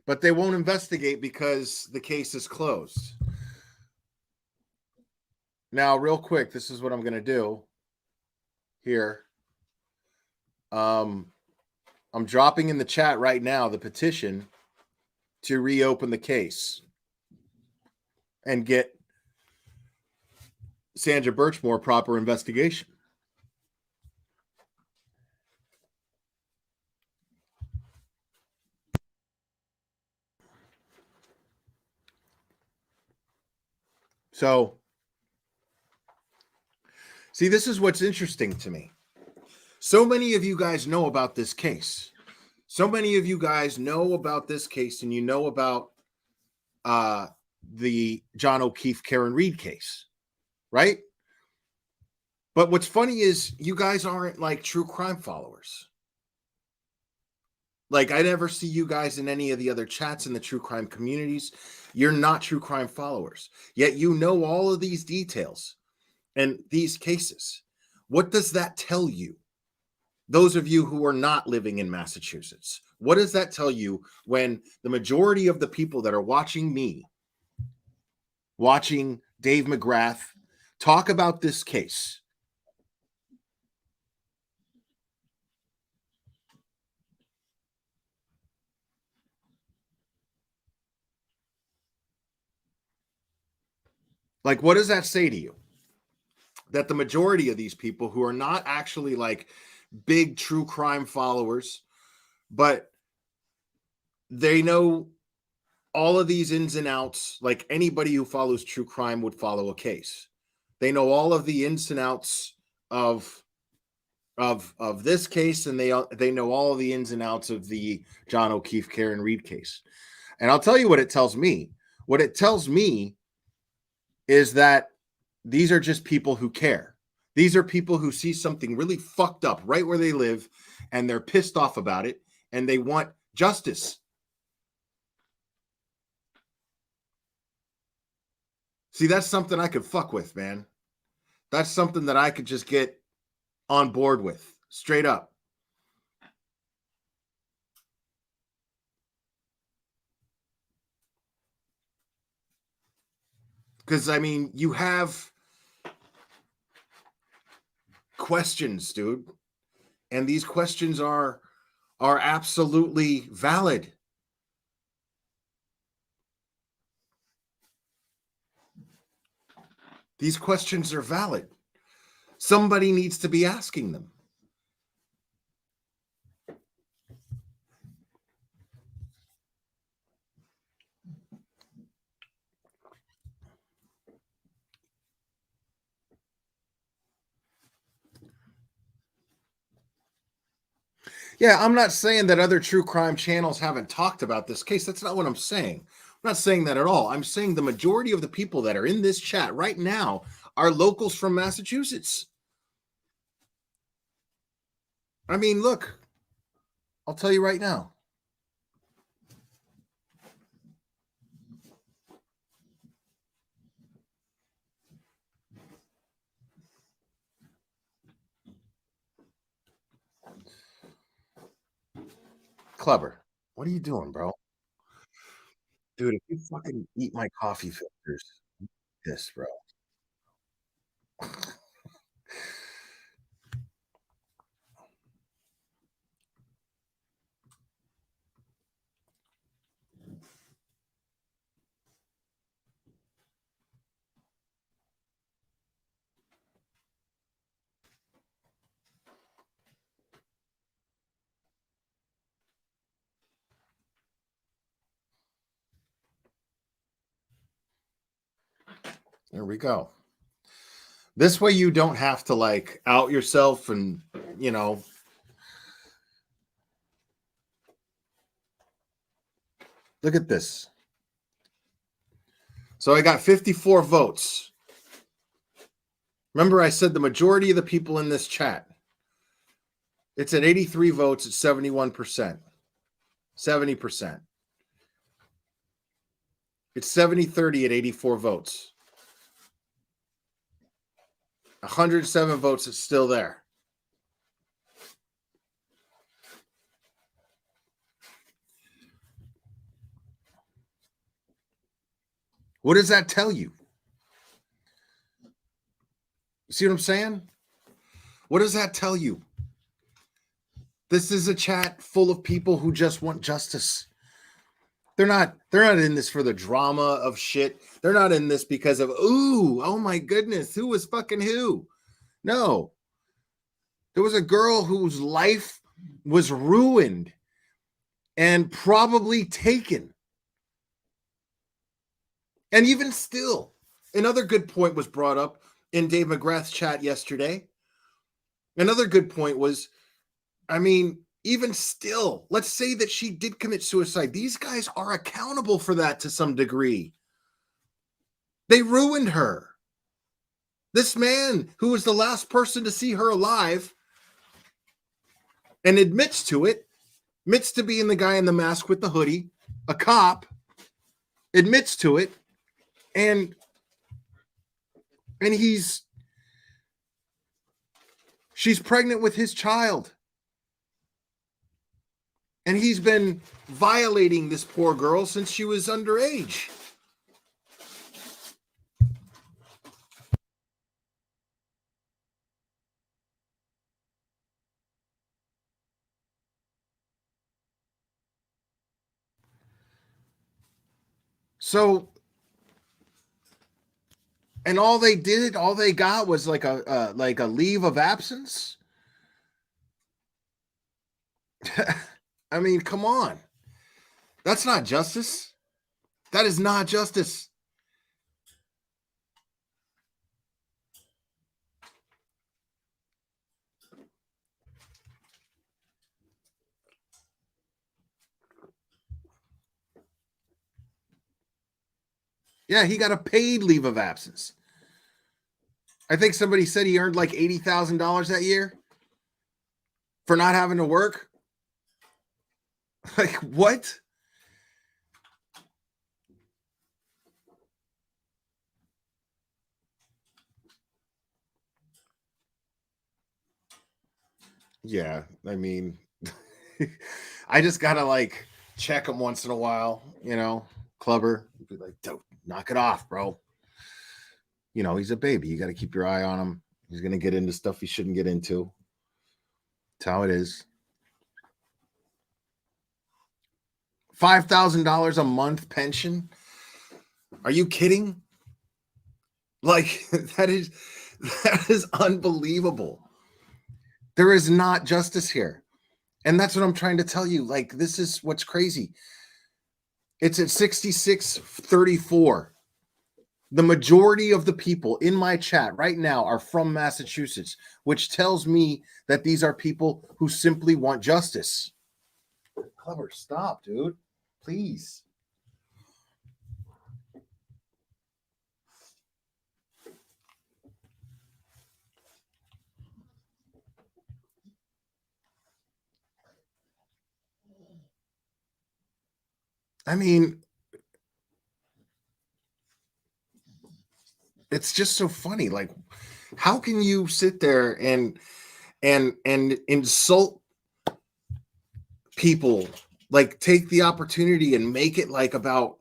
but they won't investigate because the case is closed. Now, real quick, this is what I'm going to do here. I'm dropping in the chat right now the petition to reopen the case and get Sandra Birchmore proper investigation. So, see, this is what's interesting to me. So many of you guys know about this case. So many of you guys know about this case, and you know about the John O'Keefe, Karen Reed case, right? But what's funny is you guys aren't like true crime followers. Like, I never see you guys in any of the other chats in the true crime communities. You're not true crime followers. Yet you know all of these details and these cases. What does that tell you? Those of you who are not living in Massachusetts, what does that tell you when the majority of the people that are watching me, watching Dave McGrath talk about this case, like, what does that say to you? That the majority of these people who are not actually like big true crime followers, but they know all of these ins and outs, like anybody who follows true crime would follow a case. They know all of the ins and outs of this case, and they know all of the ins and outs of the John O'Keefe Karen Reed case. And I'll tell you what it tells me. What it tells me is that these are just people who care. These are people who see something really fucked up right where they live, and they're pissed off about it, and they want justice. See, that's something I could fuck with, man. That's something that I could just get on board with, straight up. Because, I mean, you have questions, dude. And these questions are absolutely valid. These questions are valid. Somebody needs to be asking them. Yeah, I'm not saying that other true crime channels haven't talked about this case. That's not what I'm saying. I'm not saying that at all. I'm saying the majority of the people that are in this chat right now are locals from Massachusetts. I mean, look, I'll tell you right now. Clever. What are you doing, bro? Dude, if you fucking eat my coffee filters, this, bro. There we go. This way you don't have to like out yourself and, you know. Look at this. So I got 54 votes. Remember I said the majority of the people in this chat. It's at 83 votes at 71%. 70%. It's 70-30 at 84 votes. 107 votes is still there. What does that tell you? You see what I'm saying? What does that tell you? This is a chat full of people who just want justice. They're not in this for the drama of shit. They're not in this because of, ooh, oh my goodness, who was fucking who? No. There was a girl whose life was ruined and probably taken. And even still, another good point was brought up in Dave McGrath's chat yesterday. Another good point was, I mean, even still, let's say that she did commit suicide. These guys are accountable for that to some degree. They ruined her. This man, who was the last person to see her alive and admits to it, admits to being the guy in the mask with the hoodie, a cop, admits to it, and he's She's pregnant with his child. And he's been violating this poor girl since she was underage. So, and all they got was like a leave of absence. I mean, come on. That's not justice. That is not justice. Yeah, he got a paid leave of absence. I think somebody said he earned like $80,000 that year for not having to work. Like, what? Yeah, I mean, I just gotta like check him once in a while, you know, clubber. Be like, don't knock it off, bro. You know, he's a baby. You got to keep your eye on him. He's gonna get into stuff he shouldn't get into. That's how it is. $5,000 a month pension? Are you kidding? Like, that is unbelievable. There is not justice here. And that's what I'm trying to tell you. Like, this is what's crazy. It's at 66-34. The majority of the people in my chat right now are from Massachusetts, which tells me that these are people who simply want justice. Clever, stop, dude. Please. I mean, it's just so funny. Like, how can you sit there and insult people, like take the opportunity and make it like about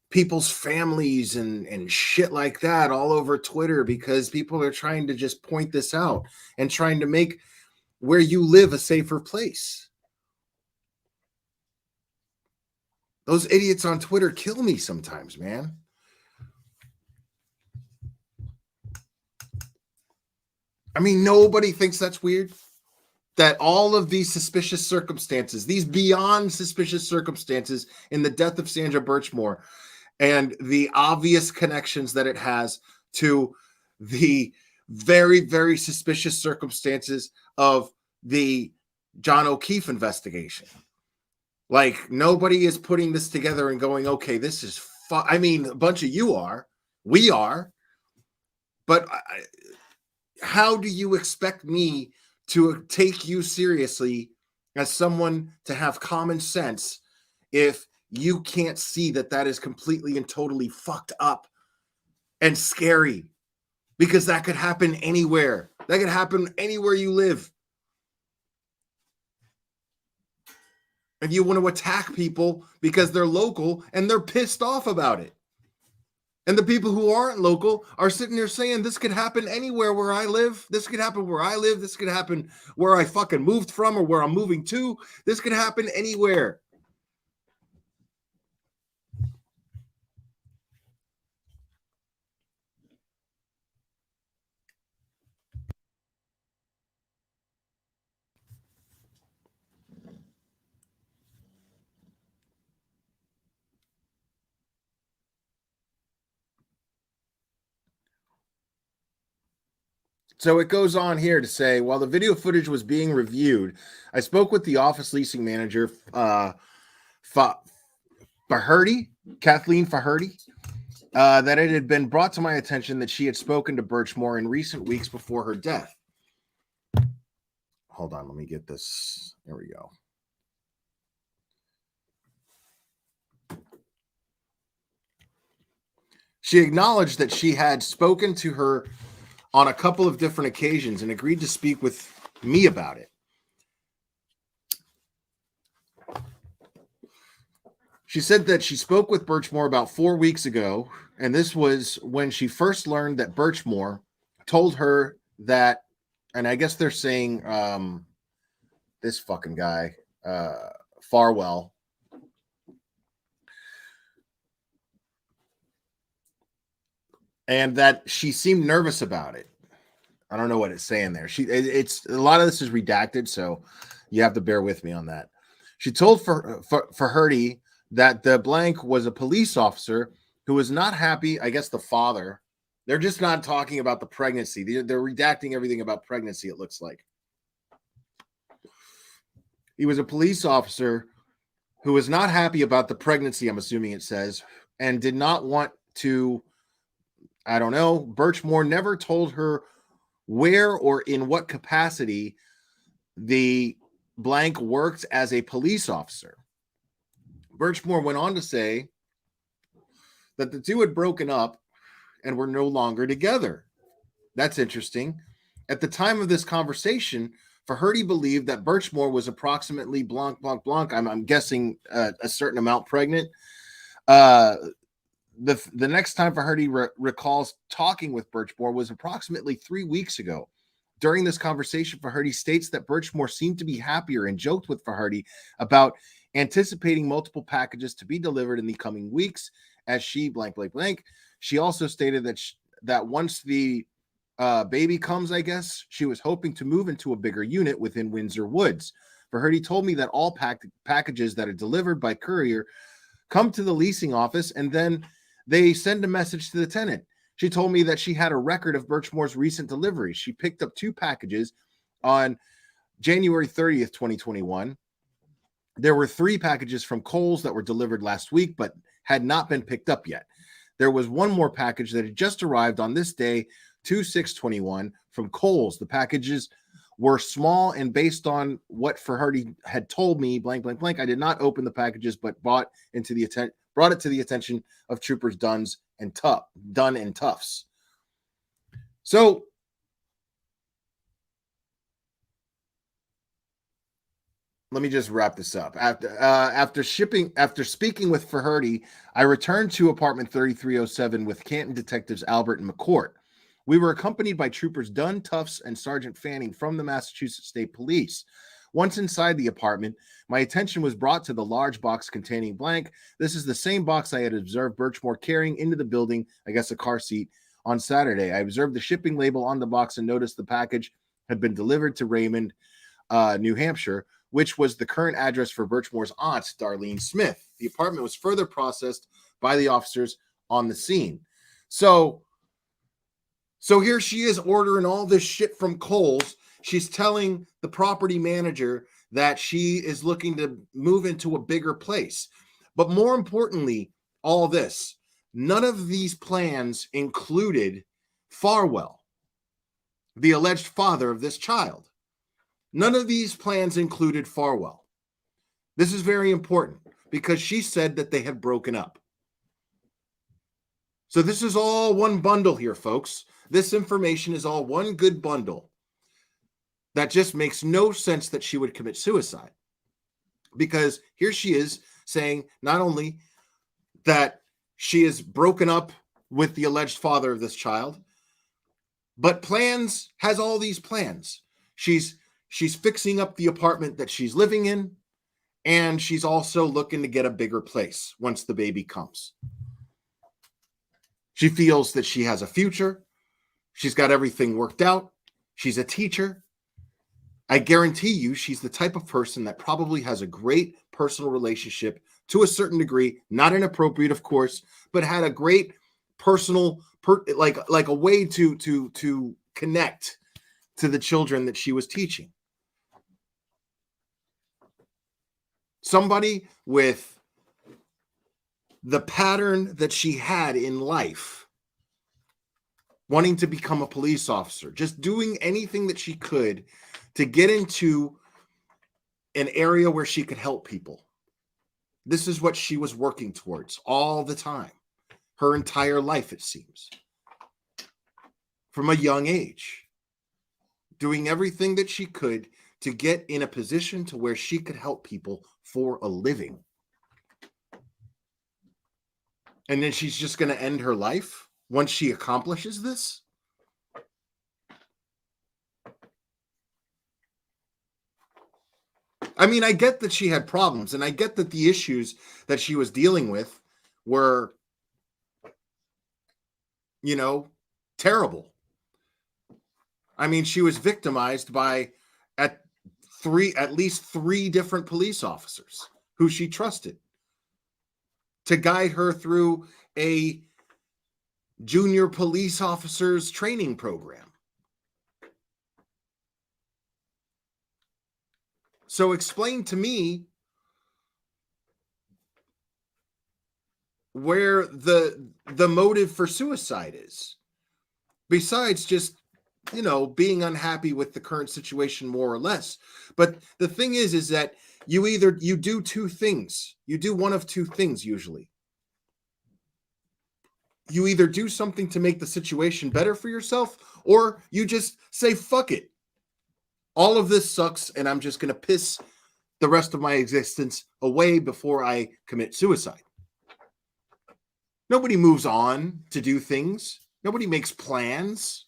people's families and shit like that all over Twitter, because people are trying to just point this out and trying to make where you live a safer place. Those idiots on Twitter kill me sometimes, man. I mean, nobody thinks that's weird. That all of these suspicious circumstances, these beyond suspicious circumstances in the death of Sandra Birchmore and the obvious connections that it has to the very, very suspicious circumstances of the John O'Keefe investigation. Like, nobody is putting this together and going, okay, this is I mean, a bunch of you are. We are. But how do you expect me to take you seriously as someone to have common sense if you can't see that that is completely and totally fucked up and scary? Because that could happen anywhere. That could happen anywhere you live. And you want to attack people because they're local and they're pissed off about it. And the people who aren't local are sitting there saying, this could happen anywhere where I live. This could happen where I live. This could happen where I fucking moved from or where I'm moving to. This could happen anywhere. So it goes on here to say, while the video footage was being reviewed, I spoke with the office leasing manager, Kathleen Faherty, that it had been brought to my attention that she had spoken to Birchmore in recent weeks before her death. Hold on, let me get this. There we go. She acknowledged that she had spoken to her on a couple of different occasions and agreed to speak with me about it. She said that she spoke with Birchmore about 4 weeks ago, and this was when she first learned that Birchmore told her that, and I guess they're saying this fucking guy, Farwell, and that she seemed nervous about it. I don't know what it's saying there. It's a lot of this is redacted, so you have to bear with me on that. She told Faherty that the blank was a police officer who was not happy. I guess the father. They're just not talking about the pregnancy. They're redacting everything about pregnancy, it looks like. He was a police officer who was not happy about the pregnancy, I'm assuming it says, and did not want to, I don't know. Birchmore never told her where or in what capacity the blank worked as a police officer. Birchmore went on to say that the two had broken up and were no longer together. That's interesting. At the time of this conversation, Faherty believed that Birchmore was approximately blank. I'm guessing a certain amount pregnant. The next time Faherty recalls talking with Birchmore was approximately 3 weeks ago. During this conversation, Faherty states that Birchmore seemed to be happier and joked with Faherty about anticipating multiple packages to be delivered in the coming weeks as she blank. She also stated that once the baby comes, I guess, she was hoping to move into a bigger unit within Windsor Woods. Faherty told me that all packages that are delivered by courier come to the leasing office and then they send a message to the tenant. She told me that she had a record of Birchmore's recent deliveries. She picked up 2 packages on January 30th, 2021. There were 3 packages from Kohl's that were delivered last week, but had not been picked up yet. There was one more package that had just arrived on this day, 2/6/21, from Kohl's. The packages were small, and based on what Faherty had told me, blank, I did not open the packages, but brought it to the attention of Troopers Dunn and Tufts. So let me just wrap this up. After speaking with Faherty, I returned to apartment 3307 with Canton detectives Albert and McCourt. We were accompanied by Troopers Dunn, Tufts, and Sergeant Fanning from the Massachusetts State Police. Once inside the apartment, my attention was brought to the large box containing blank. This is the same box I had observed Birchmore carrying into the building, I guess a car seat, on Saturday. I observed the shipping label on the box and noticed the package had been delivered to Raymond, New Hampshire, which was the current address for Birchmore's aunt, Darlene Smith. The apartment was further processed by the officers on the scene. So here she is ordering all this shit from Kohl's. She's telling the property manager that she is looking to move into a bigger place. But more importantly, all this, none of these plans included Farwell, the alleged father of this child. None of these plans included Farwell. This is very important because she said that they had broken up. So this is all one bundle here, folks. This information is all one good bundle. That just makes no sense that she would commit suicide. Because here she is saying not only that she is broken up with the alleged father of this child, but has all these plans. She's fixing up the apartment that she's living in, and she's also looking to get a bigger place once the baby comes. She feels that she has a future. She's got everything worked out. She's a teacher. I guarantee you she's the type of person that probably has a great personal relationship to a certain degree, not inappropriate, of course, but had a great personal, like a way to connect to the children that she was teaching. Somebody with the pattern that she had in life, wanting to become a police officer, just doing anything that she could to get into an area where she could help people. This is what she was working towards all the time, her entire life, it seems. from a young age, doing everything that she could to get in a position to where she could help people for a living. And then she's just going to end her life once she accomplishes this? I mean, I get that she had problems, and I get that the issues that she was dealing with were, you know, terrible. I mean, she was victimized by at least three different police officers who she trusted to guide her through a junior police officers training program. So explain to me where the motive for suicide is, besides just, you know, being unhappy with the current situation more or less. But the thing is that you do two things. You do one of two things usually. You either do something to make the situation better for yourself, or you just say, fuck it. All of this sucks, and I'm just going to piss the rest of my existence away before I commit suicide. Nobody moves on to do things. Nobody makes plans.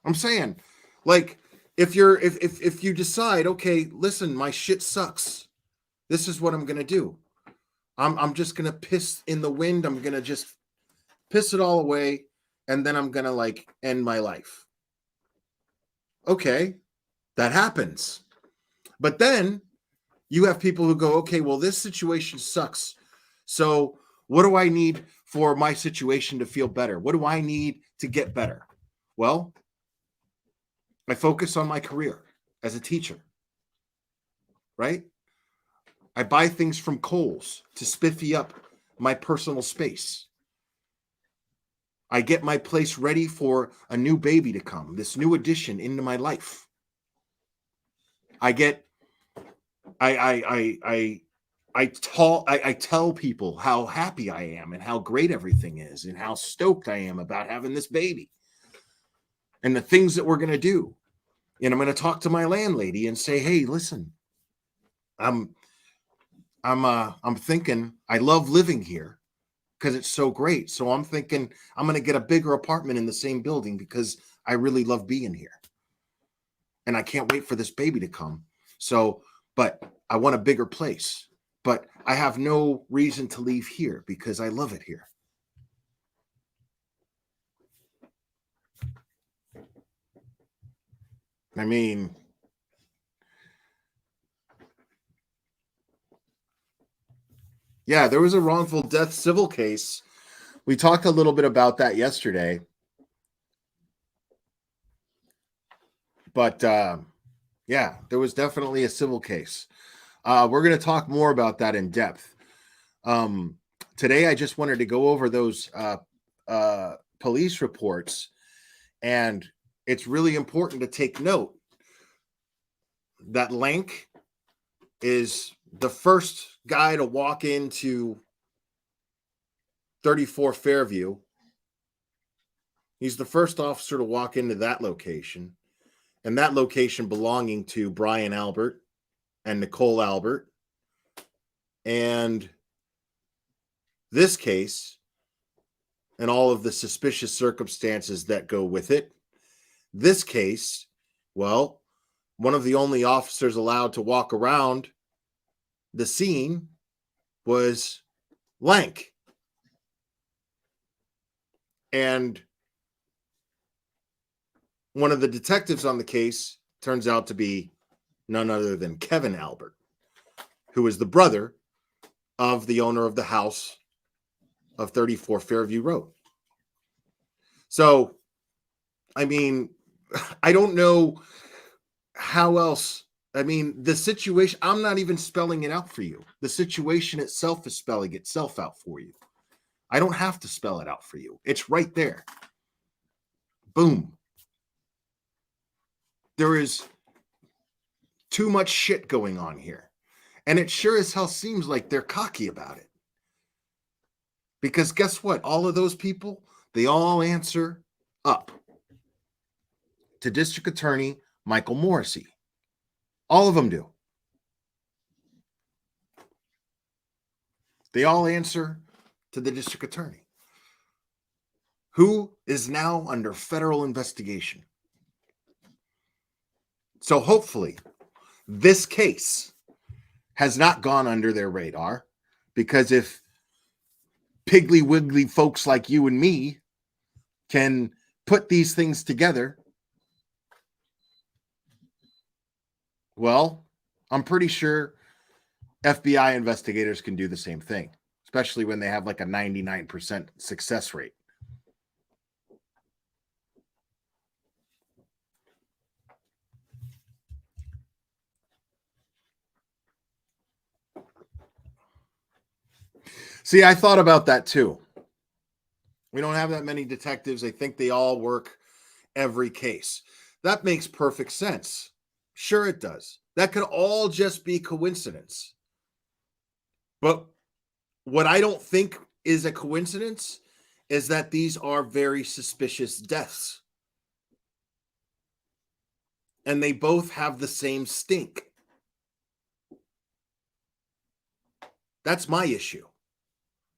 I'm saying, like, if you decide, okay, listen, my shit sucks. This is what I'm going to do. I'm just going to piss in the wind. I'm going to just piss it all away, and then I'm going to, like, end my life. Okay, that happens. But then you have people who go, okay, well, this situation sucks. So what do I need for my situation to feel better? What do I need to get better? Well, I focus on my career as a teacher, right? I buy things from Kohl's to spiffy up my personal space. I get my place ready for a new baby to come, this new addition into my life. I tell people how happy I am and how great everything is and how stoked I am about having this baby and the things that we're going to do. And I'm going to talk to my landlady and say, hey, listen, I'm thinking I love living here because it's so great. So I'm thinking I'm going to get a bigger apartment in the same building because I really love being here. And I can't wait for this baby to come. So, but I want a bigger place. But I have no reason to leave here because I love it here. I mean, yeah, there was a wrongful death civil case. We talked a little bit about that yesterday. But yeah, there was definitely a civil case. We're going to talk more about that in depth. Today, I just wanted to go over those police reports. And it's really important to take note that Lank is the first guy to walk into 34 Fairview. He's the first officer to walk into that location, and that location belonging to Brian Albert and Nicole Albert. And this case and all of the suspicious circumstances that go with it. This case, well, one of the only officers allowed to walk around the scene was Lank. And one of the detectives on the case turns out to be none other than Kevin Albert, who is the brother of the owner of the house of 34 Fairview Road. So, I mean, I don't know how else. I mean, the situation, I'm not even spelling it out for you. The situation itself is spelling itself out for you. I don't have to spell it out for you. It's right there. Boom. There is too much shit going on here. And it sure as hell seems like they're cocky about it. Because guess what? All of those people, they all answer up to District Attorney Michael Morrissey. All of them do. They all answer to the District Attorney, who is now under federal investigation. So hopefully this case has not gone under their radar, because if piggly wiggly folks like you and me can put these things together, well, I'm pretty sure FBI investigators can do the same thing, especially when they have like a 99% success rate. See, I thought about that too. We don't have that many detectives. I think they all work every case. That makes perfect sense. Sure it does. That could all just be coincidence. But what I don't think is a coincidence is that these are very suspicious deaths. And they both have the same stink. That's my issue.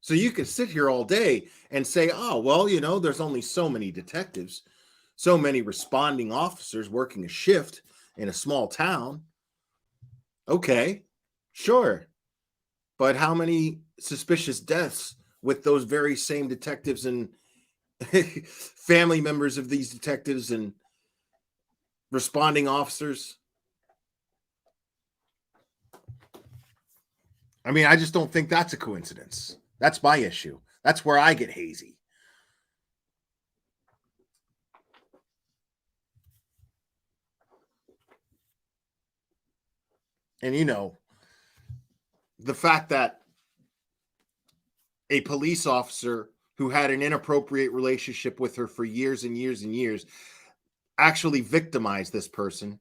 So you could sit here all day and say, oh, well, you know, there's only so many detectives, so many responding officers working a shift in a small town. Okay, sure. But how many suspicious deaths with those very same detectives and family members of these detectives and responding officers? I mean, I just don't think that's a coincidence. That's my issue. That's where I get hazy. And, you know, the fact that a police officer who had an inappropriate relationship with her for years and years and years actually victimized this person,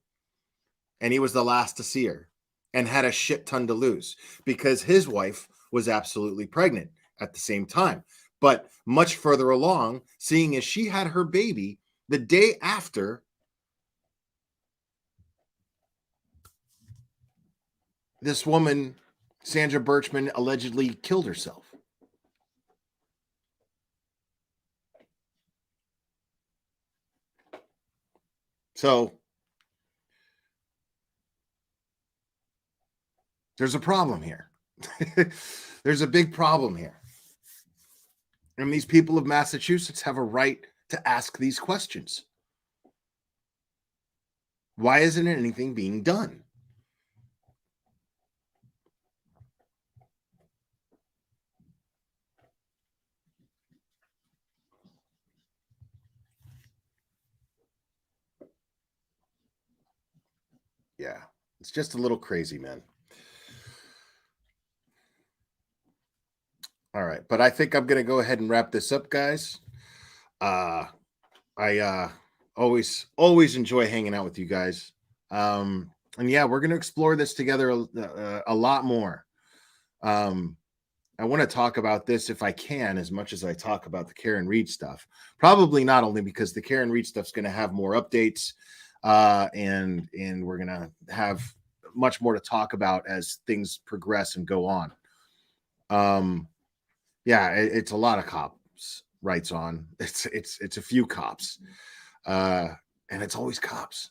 and he was the last to see her and had a shit ton to lose because his wife was absolutely pregnant at the same time, but much further along, seeing as she had her baby the day after this woman, Sandra Birchmore, allegedly killed herself. So there's a problem here. There's a big problem here. And these people of Massachusetts have a right to ask these questions. Why isn't anything being done? Yeah, it's just a little crazy, man. All right, but I think I'm going to go ahead and wrap this up, guys. I always enjoy hanging out with you guys. And yeah, we're going to explore this together a lot more. I want to talk about this if I can, as much as I talk about the Karen Reed stuff. Probably not only because the Karen Reed stuff's going to have more updates, and we're going to have much more to talk about as things progress and go on. Yeah, it's a lot of cops rights on. It's a few cops, and it's always cops.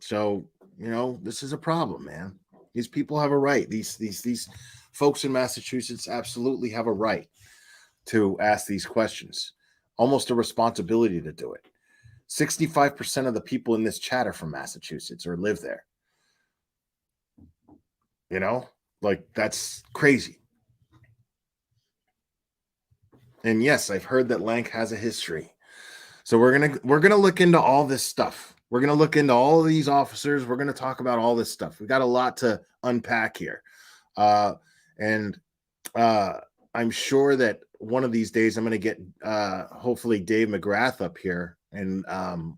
So, you know, this is a problem, man. These people have a right. These folks in Massachusetts absolutely have a right to ask these questions. Almost a responsibility to do it. 65% of the people in this chat are from Massachusetts or live there. You know, like that's crazy. And yes, I've heard that Lank has a history. So we're gonna look into all this stuff. We're gonna look into all of these officers. We're gonna talk about all this stuff. We got a lot to unpack here, and I'm sure that one of these days I'm gonna get hopefully Dave McGrath up here, and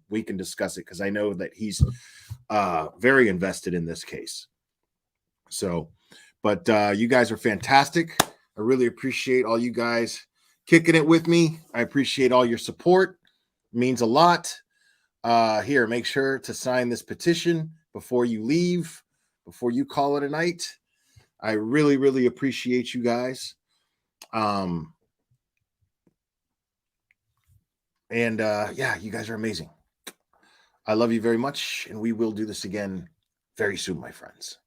we can discuss it because I know that he's very invested in this case. So, but you guys are fantastic. I really appreciate all you guys kicking it with me. I appreciate all your support. It means a lot. Here, make sure to sign this petition before you leave, before you call it a night. I really, really appreciate you guys. Yeah, you guys are amazing. I love you very much, and we will do this again very soon, my friends.